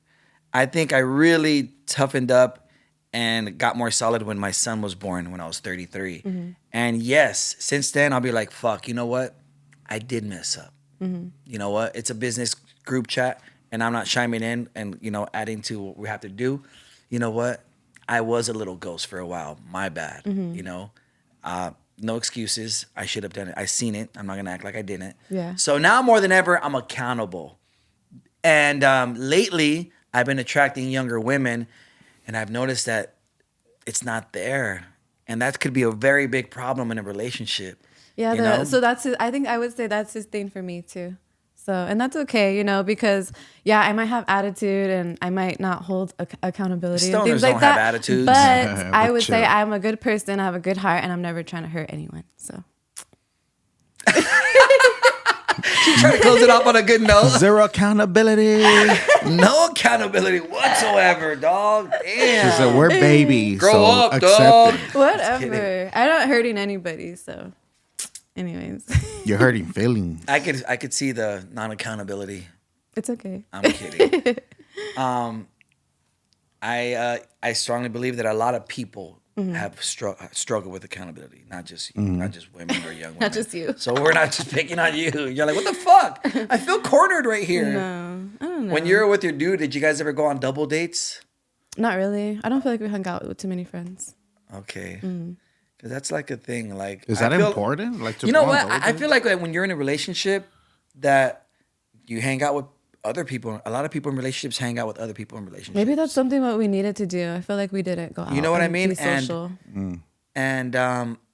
I think I really toughened up and got more solid when my son was born when I was 33. And yes, since then I'll be like, fuck, you know what? I did mess up. You know what? It's a business group chat and I'm not chiming in and, you know, adding to what we have to do. You know what? I was a little ghost for a while. My bad. You know? No excuses. I should have done it. I seen it. I'm not going to act like I didn't. Yeah. So now more than ever, I'm accountable. And lately, I've been attracting younger women, and I've noticed that it's not there. And that could be a very big problem in a relationship. Yeah, you know? so that's his, I think I would say that's his thing for me too. So, and that's okay, you know, because yeah, I might have attitude and I might not hold accountability and Stoners things like don't that. have attitudes. But But I would say chill. I'm a good person. I have a good heart, and I'm never trying to hurt anyone. So Try to close it off on a good note. Zero accountability. No accountability whatsoever, dog. She Damn. said, we're babies. Grow so up, accept dog. it. whatever. I'm not hurting anybody. So, anyways, You're hurting feelings. I could see the non-accountability. it's okay. I'm kidding. I strongly believe that a lot of people have struggled with accountability, not just you, not just women or young women. Not just you. So we're not just picking on you. You're like, what the fuck? I feel cornered right here. No, I don't know. When you're with your dude, did you guys ever go on double dates? Not really. I don't feel like we hung out with too many friends. Okay. Because that's like a thing. Like, Is I that feel- important? Like, to You know go on what? double I dates? feel like when you're in a relationship that you hang out with other people. A lot of people in relationships hang out with other people in relationships. Maybe that's something what we needed to do. I feel like we didn't go out. You know what I and mean? Be social. And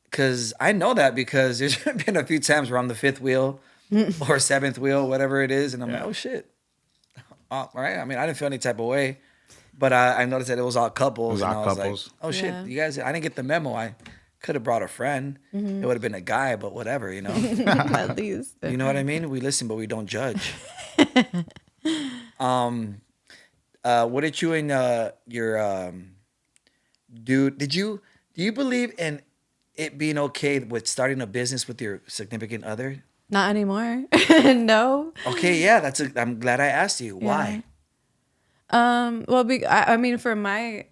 because I know that because there's been a few times where I'm the fifth wheel or seventh wheel, whatever it is, and I'm like, oh shit. All right. I mean, I didn't feel any type of way, but I noticed that it was all couples. It was and all I was couples. like, oh shit, Yeah. you guys, I didn't get the memo. I could have brought a friend. It would have been a guy, but whatever, you know. At least. You know what I mean? We listen, but we don't judge. What did you and your dude? Do you believe in it being okay with starting a business with your significant other? Not anymore. No. Okay, yeah, I'm glad I asked you. Why? Well, I mean, for my,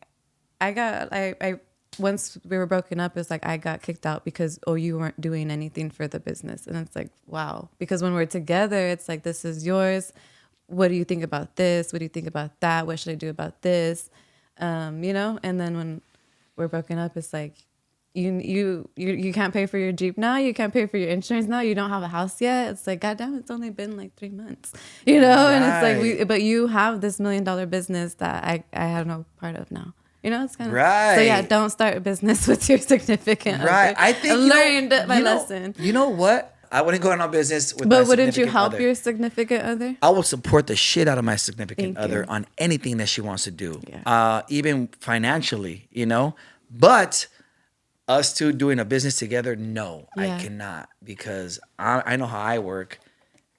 I once we were broken up, it's like I got kicked out because you weren't doing anything for the business, and it's like wow. Because when we're together, it's like this is yours. What do you think about this? What do you think about that? What should I do about this? You know. And then when we're broken up, it's like you can't pay for your Jeep now. You can't pay for your insurance now. You don't have a house yet. It's like, goddamn, it's only been like 3 months, you know. And it's like, but you have this $1 million business that I have no part of now. You know, it's kind of Right. So yeah, don't start a business with your significant Right. other. I think learned my lesson. You know what? I wouldn't go into business with. But my wouldn't you significant help other. your significant other? I will support the shit out of my significant Thank other you. on anything that she wants to do, Yeah. even financially, you know. But us two doing a business together, no, Yeah. I cannot because I know how I work,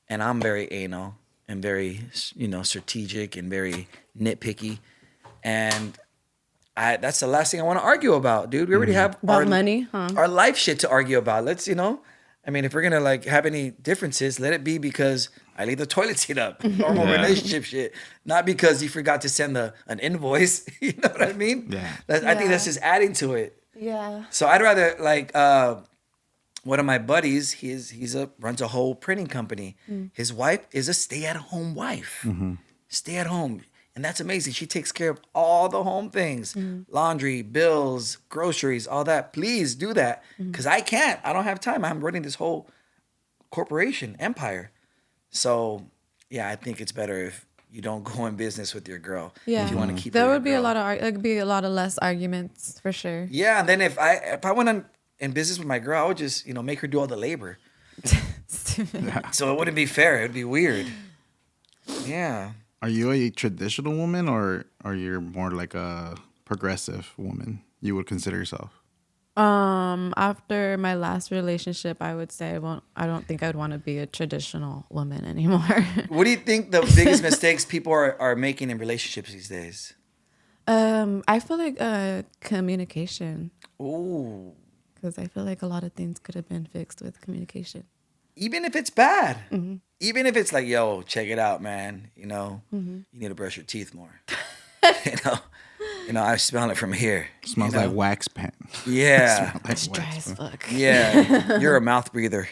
and I'm very anal and very, you know, strategic and very nitpicky, and that's the last thing I want to argue about, dude. We already have About money, huh? our life shit to argue about. Let's, you know, I mean, if we're gonna like have any differences, let it be because I leave the toilet seat up. Normal Yeah. relationship shit, not because you forgot to send an invoice. You know what I mean? Yeah. I think that's Yeah. just adding to it. Yeah. So I'd rather like one of my buddies. Runs a whole printing company. His wife is a stay-at-home wife. Stay at home. And that's amazing. She takes care of all the home things, laundry, bills, groceries, all that. Please do that because I can't. I don't have time. I'm running this whole corporation empire. So, yeah, I think it's better if you don't go in business with your girl. Yeah. If you want to keep There her your would be a girl. lot of there could be a lot of less arguments for sure. Yeah, and then if I went in business with my girl, I would just, you know, make her do all the labor. So it wouldn't be fair. It would be weird. Yeah. Are you a traditional woman or are you more like a progressive woman? You would consider yourself? After my last relationship, I would say I don't think I'd want to be a traditional woman anymore. What do you think the biggest mistakes people are making in relationships these days? I feel like communication, Ooh. because I feel like a lot of things could have been fixed with communication. Even if it's bad. Even if it's like, yo, check it out, man. You know, you need to brush your teeth more. you know, I smell it from here. Smells you know? like wax pen. Yeah. Smells like It's dry wax as pen. fuck. Yeah. You're a mouth breather.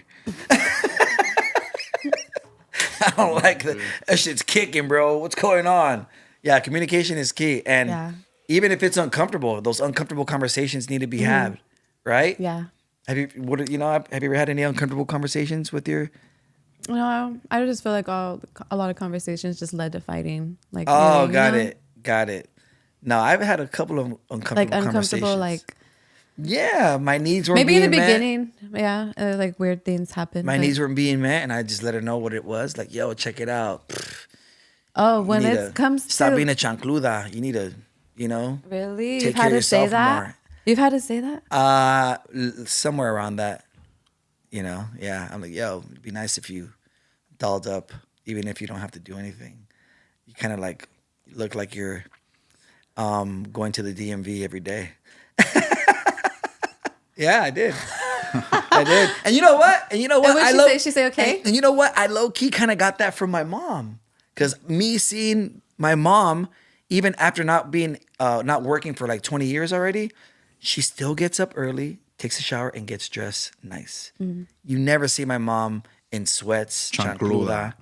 I don't like that. That shit's kicking, bro. What's going on? Yeah, communication is key. And Yeah. even if it's uncomfortable, those uncomfortable conversations need to be had, right? Yeah. Have you ever had any uncomfortable conversations with your? No, I just feel like a lot of conversations just led to fighting. Like, Oh, really, got it. No, I've had a couple of uncomfortable like conversations. uncomfortable, like Yeah, my needs weren't maybe in the being met. beginning, yeah, like weird things happen. My but- needs weren't being met, and I just let her know what it was. Like, yo, check it out. Oh, when You need it to comes stop to being a chancluda. You need to, you know, really, take you've care had of to say yourself that. more. You've had to say that. Somewhere around that. You know, yeah. I'm like, yo, it'd be nice if you dolled up, even if you don't have to do anything. You kind of like look like you're going to the DMV every day. Yeah, I did. I did. And you know what? And what she say? She say okay? And you know what? I low key kind of got that from my mom, because me seeing my mom, even after not working for like 20 years already, she still gets up early, takes a shower, and gets dressed nice. Mm-hmm. You never see my mom in sweats, chancluda,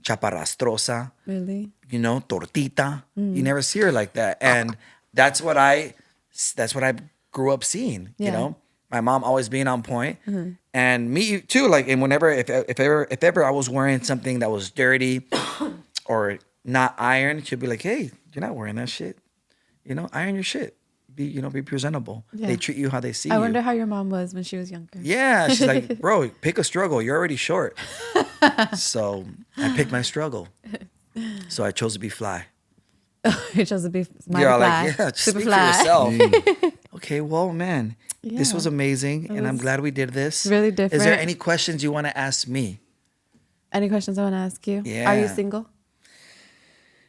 chaparrastrosa, Really? you know, tortita. Mm-hmm. You never see her like that, and that's what I grew up seeing. You Yeah. know, my mom always being on point, and me too. Like, and whenever if ever I was wearing something that was dirty or not ironed, she'd be like, "Hey, you're not wearing that shit. You know, iron your shit. Be presentable. Yeah. They treat you how they see I you." wonder how your mom was when she was younger. Yeah, she's like, bro, pick a struggle. You're already short. So I picked my struggle. So I chose to be fly. It chose to be You're all fly. like, yeah, just Super speak fly. for yourself. Okay, well, man, this Yeah. was amazing, and I'm was glad we did this. really Is there different. any questions you want to ask me? Any questions I want to ask you? Yeah. Are you single?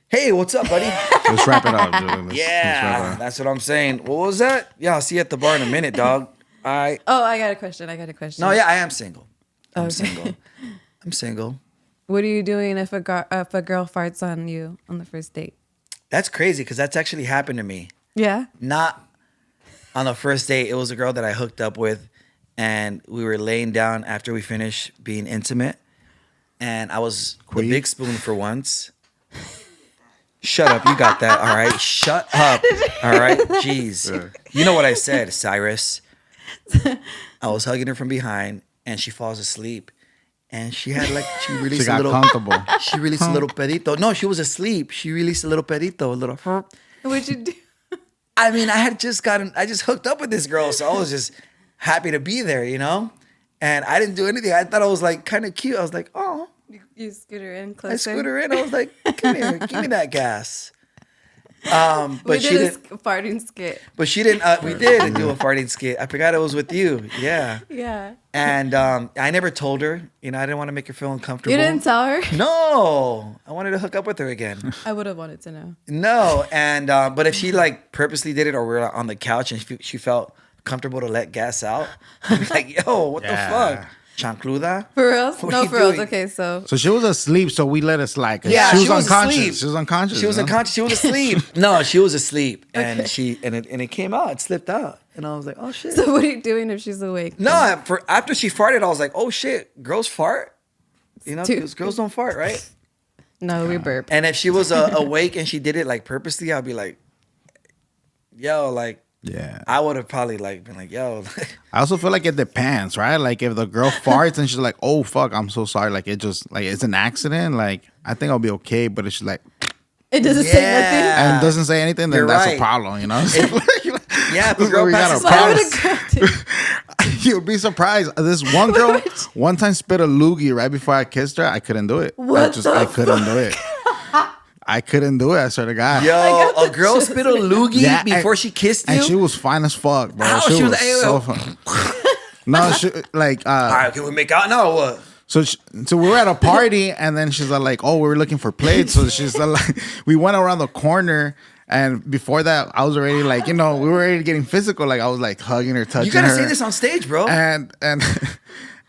Hey, what's up, buddy? Let's wrap it up, Julian. Let's wrap it Yeah, up. that's what I'm saying. What was that? Yeah, I'll see you at the bar in a minute, dog. All right. Oh, I got a question. No, yeah, I am single. I'm Okay. single. I'm single. What are you doing if a girl farts on you on the first date? That's crazy because that's actually happened to me. Yeah. Not on the first date. It was a girl that I hooked up with, and we were laying down after we finished being intimate, and I was the big spoon for once. Shut up, you got that. All right, shut up. All right, jeez. You know what I said, Cyrus. I was hugging her from behind, and she falls asleep. And she had like she released She got a little comfortable. she released a little pedito. No, she was asleep. She released a little pedito, a little. What'd you do? I mean, I just hooked up with this girl, so I was just happy to be there, you know. And I didn't do anything. I thought I was like kind of cute. I was like, oh, You scoot her in I closer. scoot her in. I was like, come here, give me that gas. We But she did a didn't. farting skit. But she didn't. We did do a farting skit. I forgot it was with you. Yeah. Yeah. And I never told her. You know, I didn't want to make her feel uncomfortable. You didn't tell her? No, I wanted to hook up with her again. I would have wanted to know. No, and but if she like purposely did it, or we're on the couch and she felt comfortable to let gas out, I'd be like, yo, what the fuck, chancluda? For real? What are No, you for real. doing? Okay, so So she was asleep, so we let it slide. 'Cause Yeah, she was she was unconscious. asleep. She was unconscious. She was you know? unconscious. She was asleep. No, she was asleep, and Okay. it came out. It slipped out, and I was like, oh shit. so what are you doing if she's awake? No, after she farted, I was like, oh shit, girls fart. You know, Too- because girls don't fart, right? No, we burp. And if she was awake and she did it like purposely, I'd be like, yo, like. Yeah. I would have probably like been like, yo. I also feel like it depends, right? Like if the girl farts and she's like, "Oh fuck, I'm so sorry," like it just like it's an accident. Like I think I'll be okay, but it's like It doesn't say Yeah. nothing. and doesn't say anything, then You're that's right. a problem, you know? Yeah, if a This is girl where we got passes our Why would problems. a girl do? You'll be surprised. This one girl one time spit a loogie right before I kissed her. I couldn't do it. What the I couldn't do it. I couldn't do it. I swear to God. Yo, got a the girl spit a loogie Yeah, before and- she kissed you? And she was fine as fuck, bro. How? She, She was was like, so "Ew." fun. No, she like All right, can we make out now or what? So we were at a party, and then she's like, "Oh, we were looking for plates." So she's like, we went around the corner, and before that, I was already like, you know, we were already getting physical. Like I was like hugging her, touching You gotta her. say this on stage, bro. and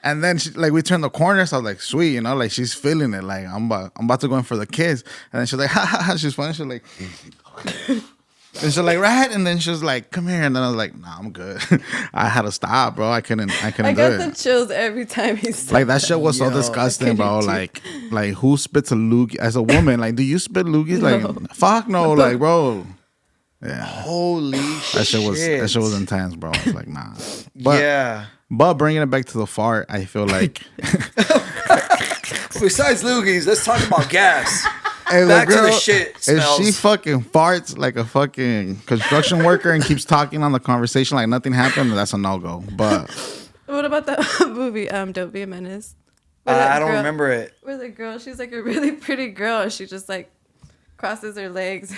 and then she, like we turned the corner, so I was like, sweet, you know, like she's feeling it. Like I'm about to go in for the kiss, and then she's like, ha ha ha. She's funny. She's like. And she's like, right, and then she was like, "Come here," and then I was like, "Nah, I'm good." I had to stop, bro. I couldn't I do got it. the chills every time he said Like that shit was so Yo, disgusting, bro. couldn't Like who spits a loogie as a woman? Like, do you spit loogies? Like, fuck no, like, bro. Yeah, Holy that shit was intense, bro. I was like, nah. yeah. But bringing it back to the fart, I feel like Besides loogies, let's talk about gas. hey, Back to the girl, shit if smells. she fucking farts like a fucking construction worker and keeps talking on the conversation like nothing happened, that's a no go. But What about that movie, Don't Be a Menace? Where I that don't girl- remember it. Where the girl, she's like a really pretty girl, and she just like crosses her legs.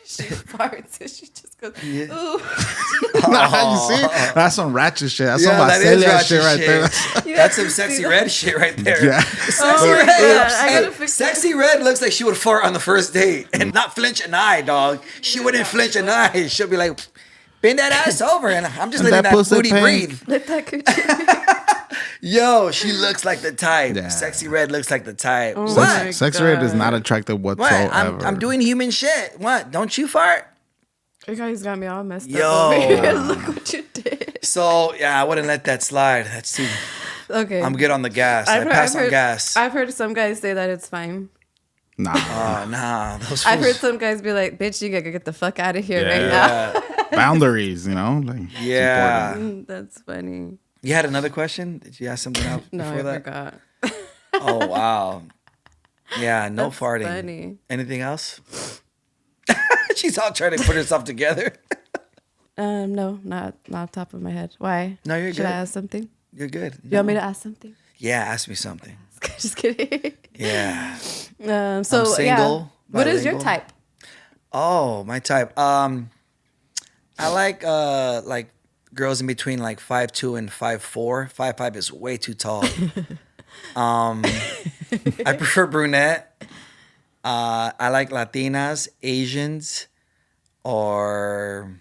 She farts, and she just goes, Yeah. ooh. nah, you see, that's some ratchet shit. That's Yeah, some that is Vaselia ratchet shit right shit. there. You That's have some to sexy see red shit right there. Yeah. Sexy Oh, red. yeah, I Hey, gotta fix that. sexy red looks like she would fart on the first date and not flinch an eye, dog. She wouldn't flinch an eye. She'll be like, bend that ass over, and I'm just And letting that that pussy booty pink. breathe. Let that coochie. Yo, she looks like the type. Yeah. Sexy red looks like the type. Oh What? my Sex rate is God. not attractive What? whatsoever. I'm doing human shit. What? Don't you fart? You guys got me all messed Yo. up over here. Look what you did. So yeah, I wouldn't let that slide. That's too. Okay. I'm good on the gas. I pass on gas. I've heard some guys say that it's fine. Nah. Oh nah, those I've heard fools- some guys be like, bitch, you gotta get the fuck out of here Yeah. right now. Yeah. Boundaries, you know? Like, it's Yeah. important. That's funny. You had another question? Did you ask something else No, before I that? forgot. Oh wow. Yeah, no That's farting. funny. Anything else? She's all trying to put herself together. No, not off the top of my head. Why? No, you're Should good. I ask something? You're good. You want me to ask something? Yeah, ask me something. Just kidding. Yeah. So I'm single, yeah. What is your bilingual. type? Oh, my type. I like girls in between like 5'2" and 5'4". 5'5" is way too tall. I prefer brunette. I like Latinas, Asians, or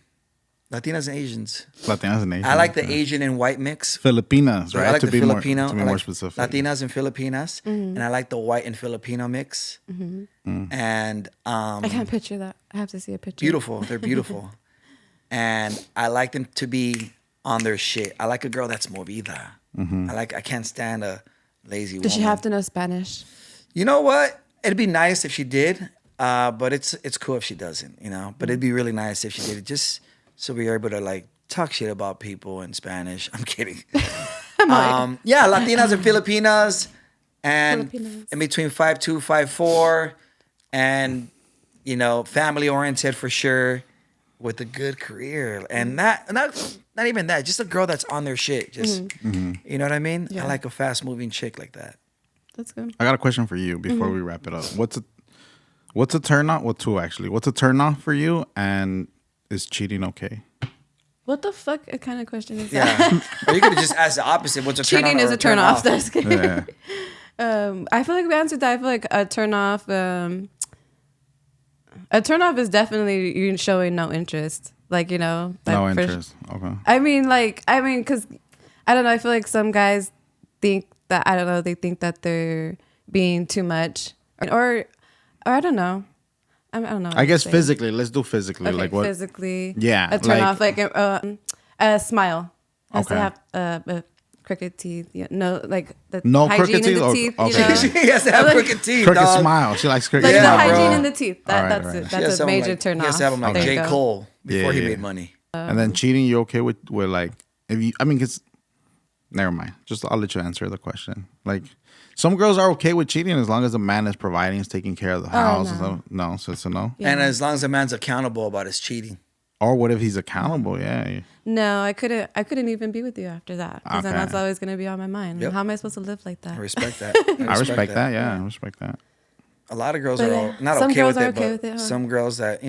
Latinas and Asians. Latinas and Asians. I like the yeah. Asian and white mix. Filipinas, right? I like to the be Filipino. more, to be I more like specific. Latinas and Filipinas, and I like the white and Filipino mix. And I can't picture that. I have to see a picture. beautiful. They're beautiful, and I like them to be on their shit. I like a girl that's movida. I can't stand a lazy woman. Does she have to know Spanish? You know what? It'd be nice if she did, but it's cool if she doesn't. You know, but it'd be really nice if she did it, just so we are able to like talk shit about people in Spanish. I'm kidding. Yeah, Latinas and Filipinas, and Filipinas. in between 5'2", 5'4", and family oriented for sure, with a good career, and not even that, just a girl that's on their shit. Just you know what I mean? Yeah. I like a fast moving chick like that. That's good. I got a question for you before we wrap it up. What's a turn off? Well, two actually. What's a turn off for you? And is cheating okay? What the fuck kind of question is that? Yeah. Or you could have just asked the opposite. What's a turn on Cheating or is a turn off. That's good. Yeah. I feel like we answered that. I feel like a turn off. A turn off is definitely you showing no interest. Like No interest. Okay. I mean, because I don't know. I feel like some guys think that they think that they're being too much, or I don't know. I don't know. I guess physically. Let's do physically. Okay, like what? physically. Yeah, A turn like- off, like a smile. Has Okay. to have crooked teeth. Yeah, no, like the No hygiene crooked in the teeth? teeth. Okay. You know? He has to have crooked teeth. Crooked dog. smile. She likes crooked Like Yeah, the smile. hygiene bro. in the teeth. Alright, That's right. it. He has That's to a have him major like, turn he off. has to have him like There you J. go. Cole before he Yeah. made money. And then cheating, you okay with like if you? I mean, cause never mind. Just I'll let you answer the question. Like some girls are okay with cheating as long as the man is providing, is taking care of the house. And no. stuff. No, so it's a no. Yeah. And as long as the man's accountable about his cheating. Or what if he's accountable? Yeah. No, I couldn't even be with you after that because then Okay. that's always gonna be on my mind. Yep. How am I supposed to live like that? I respect that. I respect that. Yeah, I respect that. A lot of girls But are yeah, not some okay girls with are it, okay but with it, huh? some girls that,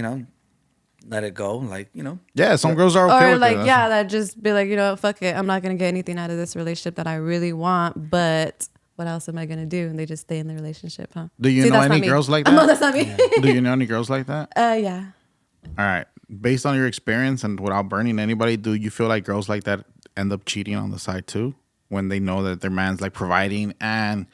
let it go. Like, Yeah, some girls are okay Or with like it. that just be like, fuck it. I'm not gonna get anything out of this relationship that I really want, but what else am I gonna do? And they just stay in the relationship, huh? Do you See, know that's not any me. girls like No, that? that's not me. Do you know any girls like that? Yeah. All right. Based on your experience and without burning anybody, do you feel like girls like that end up cheating on the side too when they know that their man's like providing and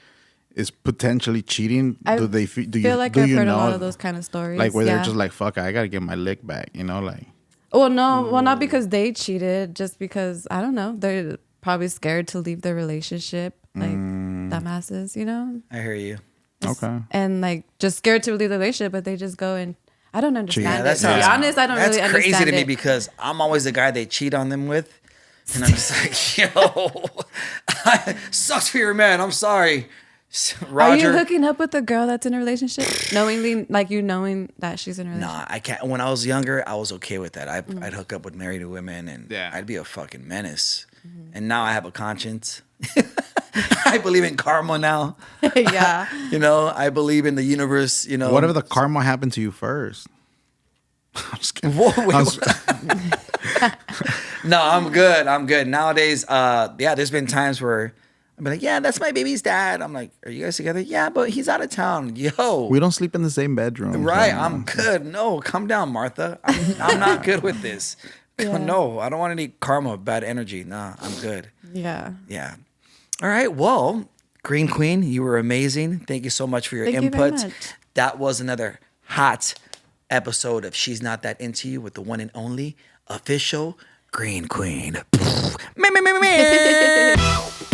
is potentially cheating? Do they feel like I've heard a lot of those kind of stories. like where yeah. they're just like, fuck, I gotta get my lick back, like Well, no, well, not because they cheated, just because I don't know. They're probably scared to leave their relationship, like dumbasses, I hear you. okay. and like just scared to leave the relationship, but they just go and I don't understand Yeah, it. that To be sounds honest, I don't that's really crazy understand to me it. because I'm always the guy they cheat on them with. And I'm just like, yo, sucks for your man. I'm sorry. Roger. Are you hooking up with a girl that's in a relationship, knowingly, like knowing that she's in a relationship? Nah, I can't. When I was younger, I was okay with that. I'd hook up with married women, and Yeah. I'd be a fucking menace. And now I have a conscience. I believe in karma now. Yeah. I believe in the universe. What if the karma happened to you first? I'm just kidding. Whoa, wait, No, I'm good. I'm good. Nowadays, there's been times where I'm like, yeah, that's my baby's dad. I'm like, are you guys together? Yeah, but he's out of town. Yo. We don't sleep in the same bedroom. Right, so- I'm good. No, calm down, Martha. I'm not good with this. Yeah. No, I don't want any karma, bad energy. Nah, I'm good. Yeah. Yeah. All right. Well, Green Queen, you were amazing. Thank you so much for your Thank you very input. much. That was another hot episode of She's Not That Into You with the one and only official Green Queen. Meh, meh, meh, meh.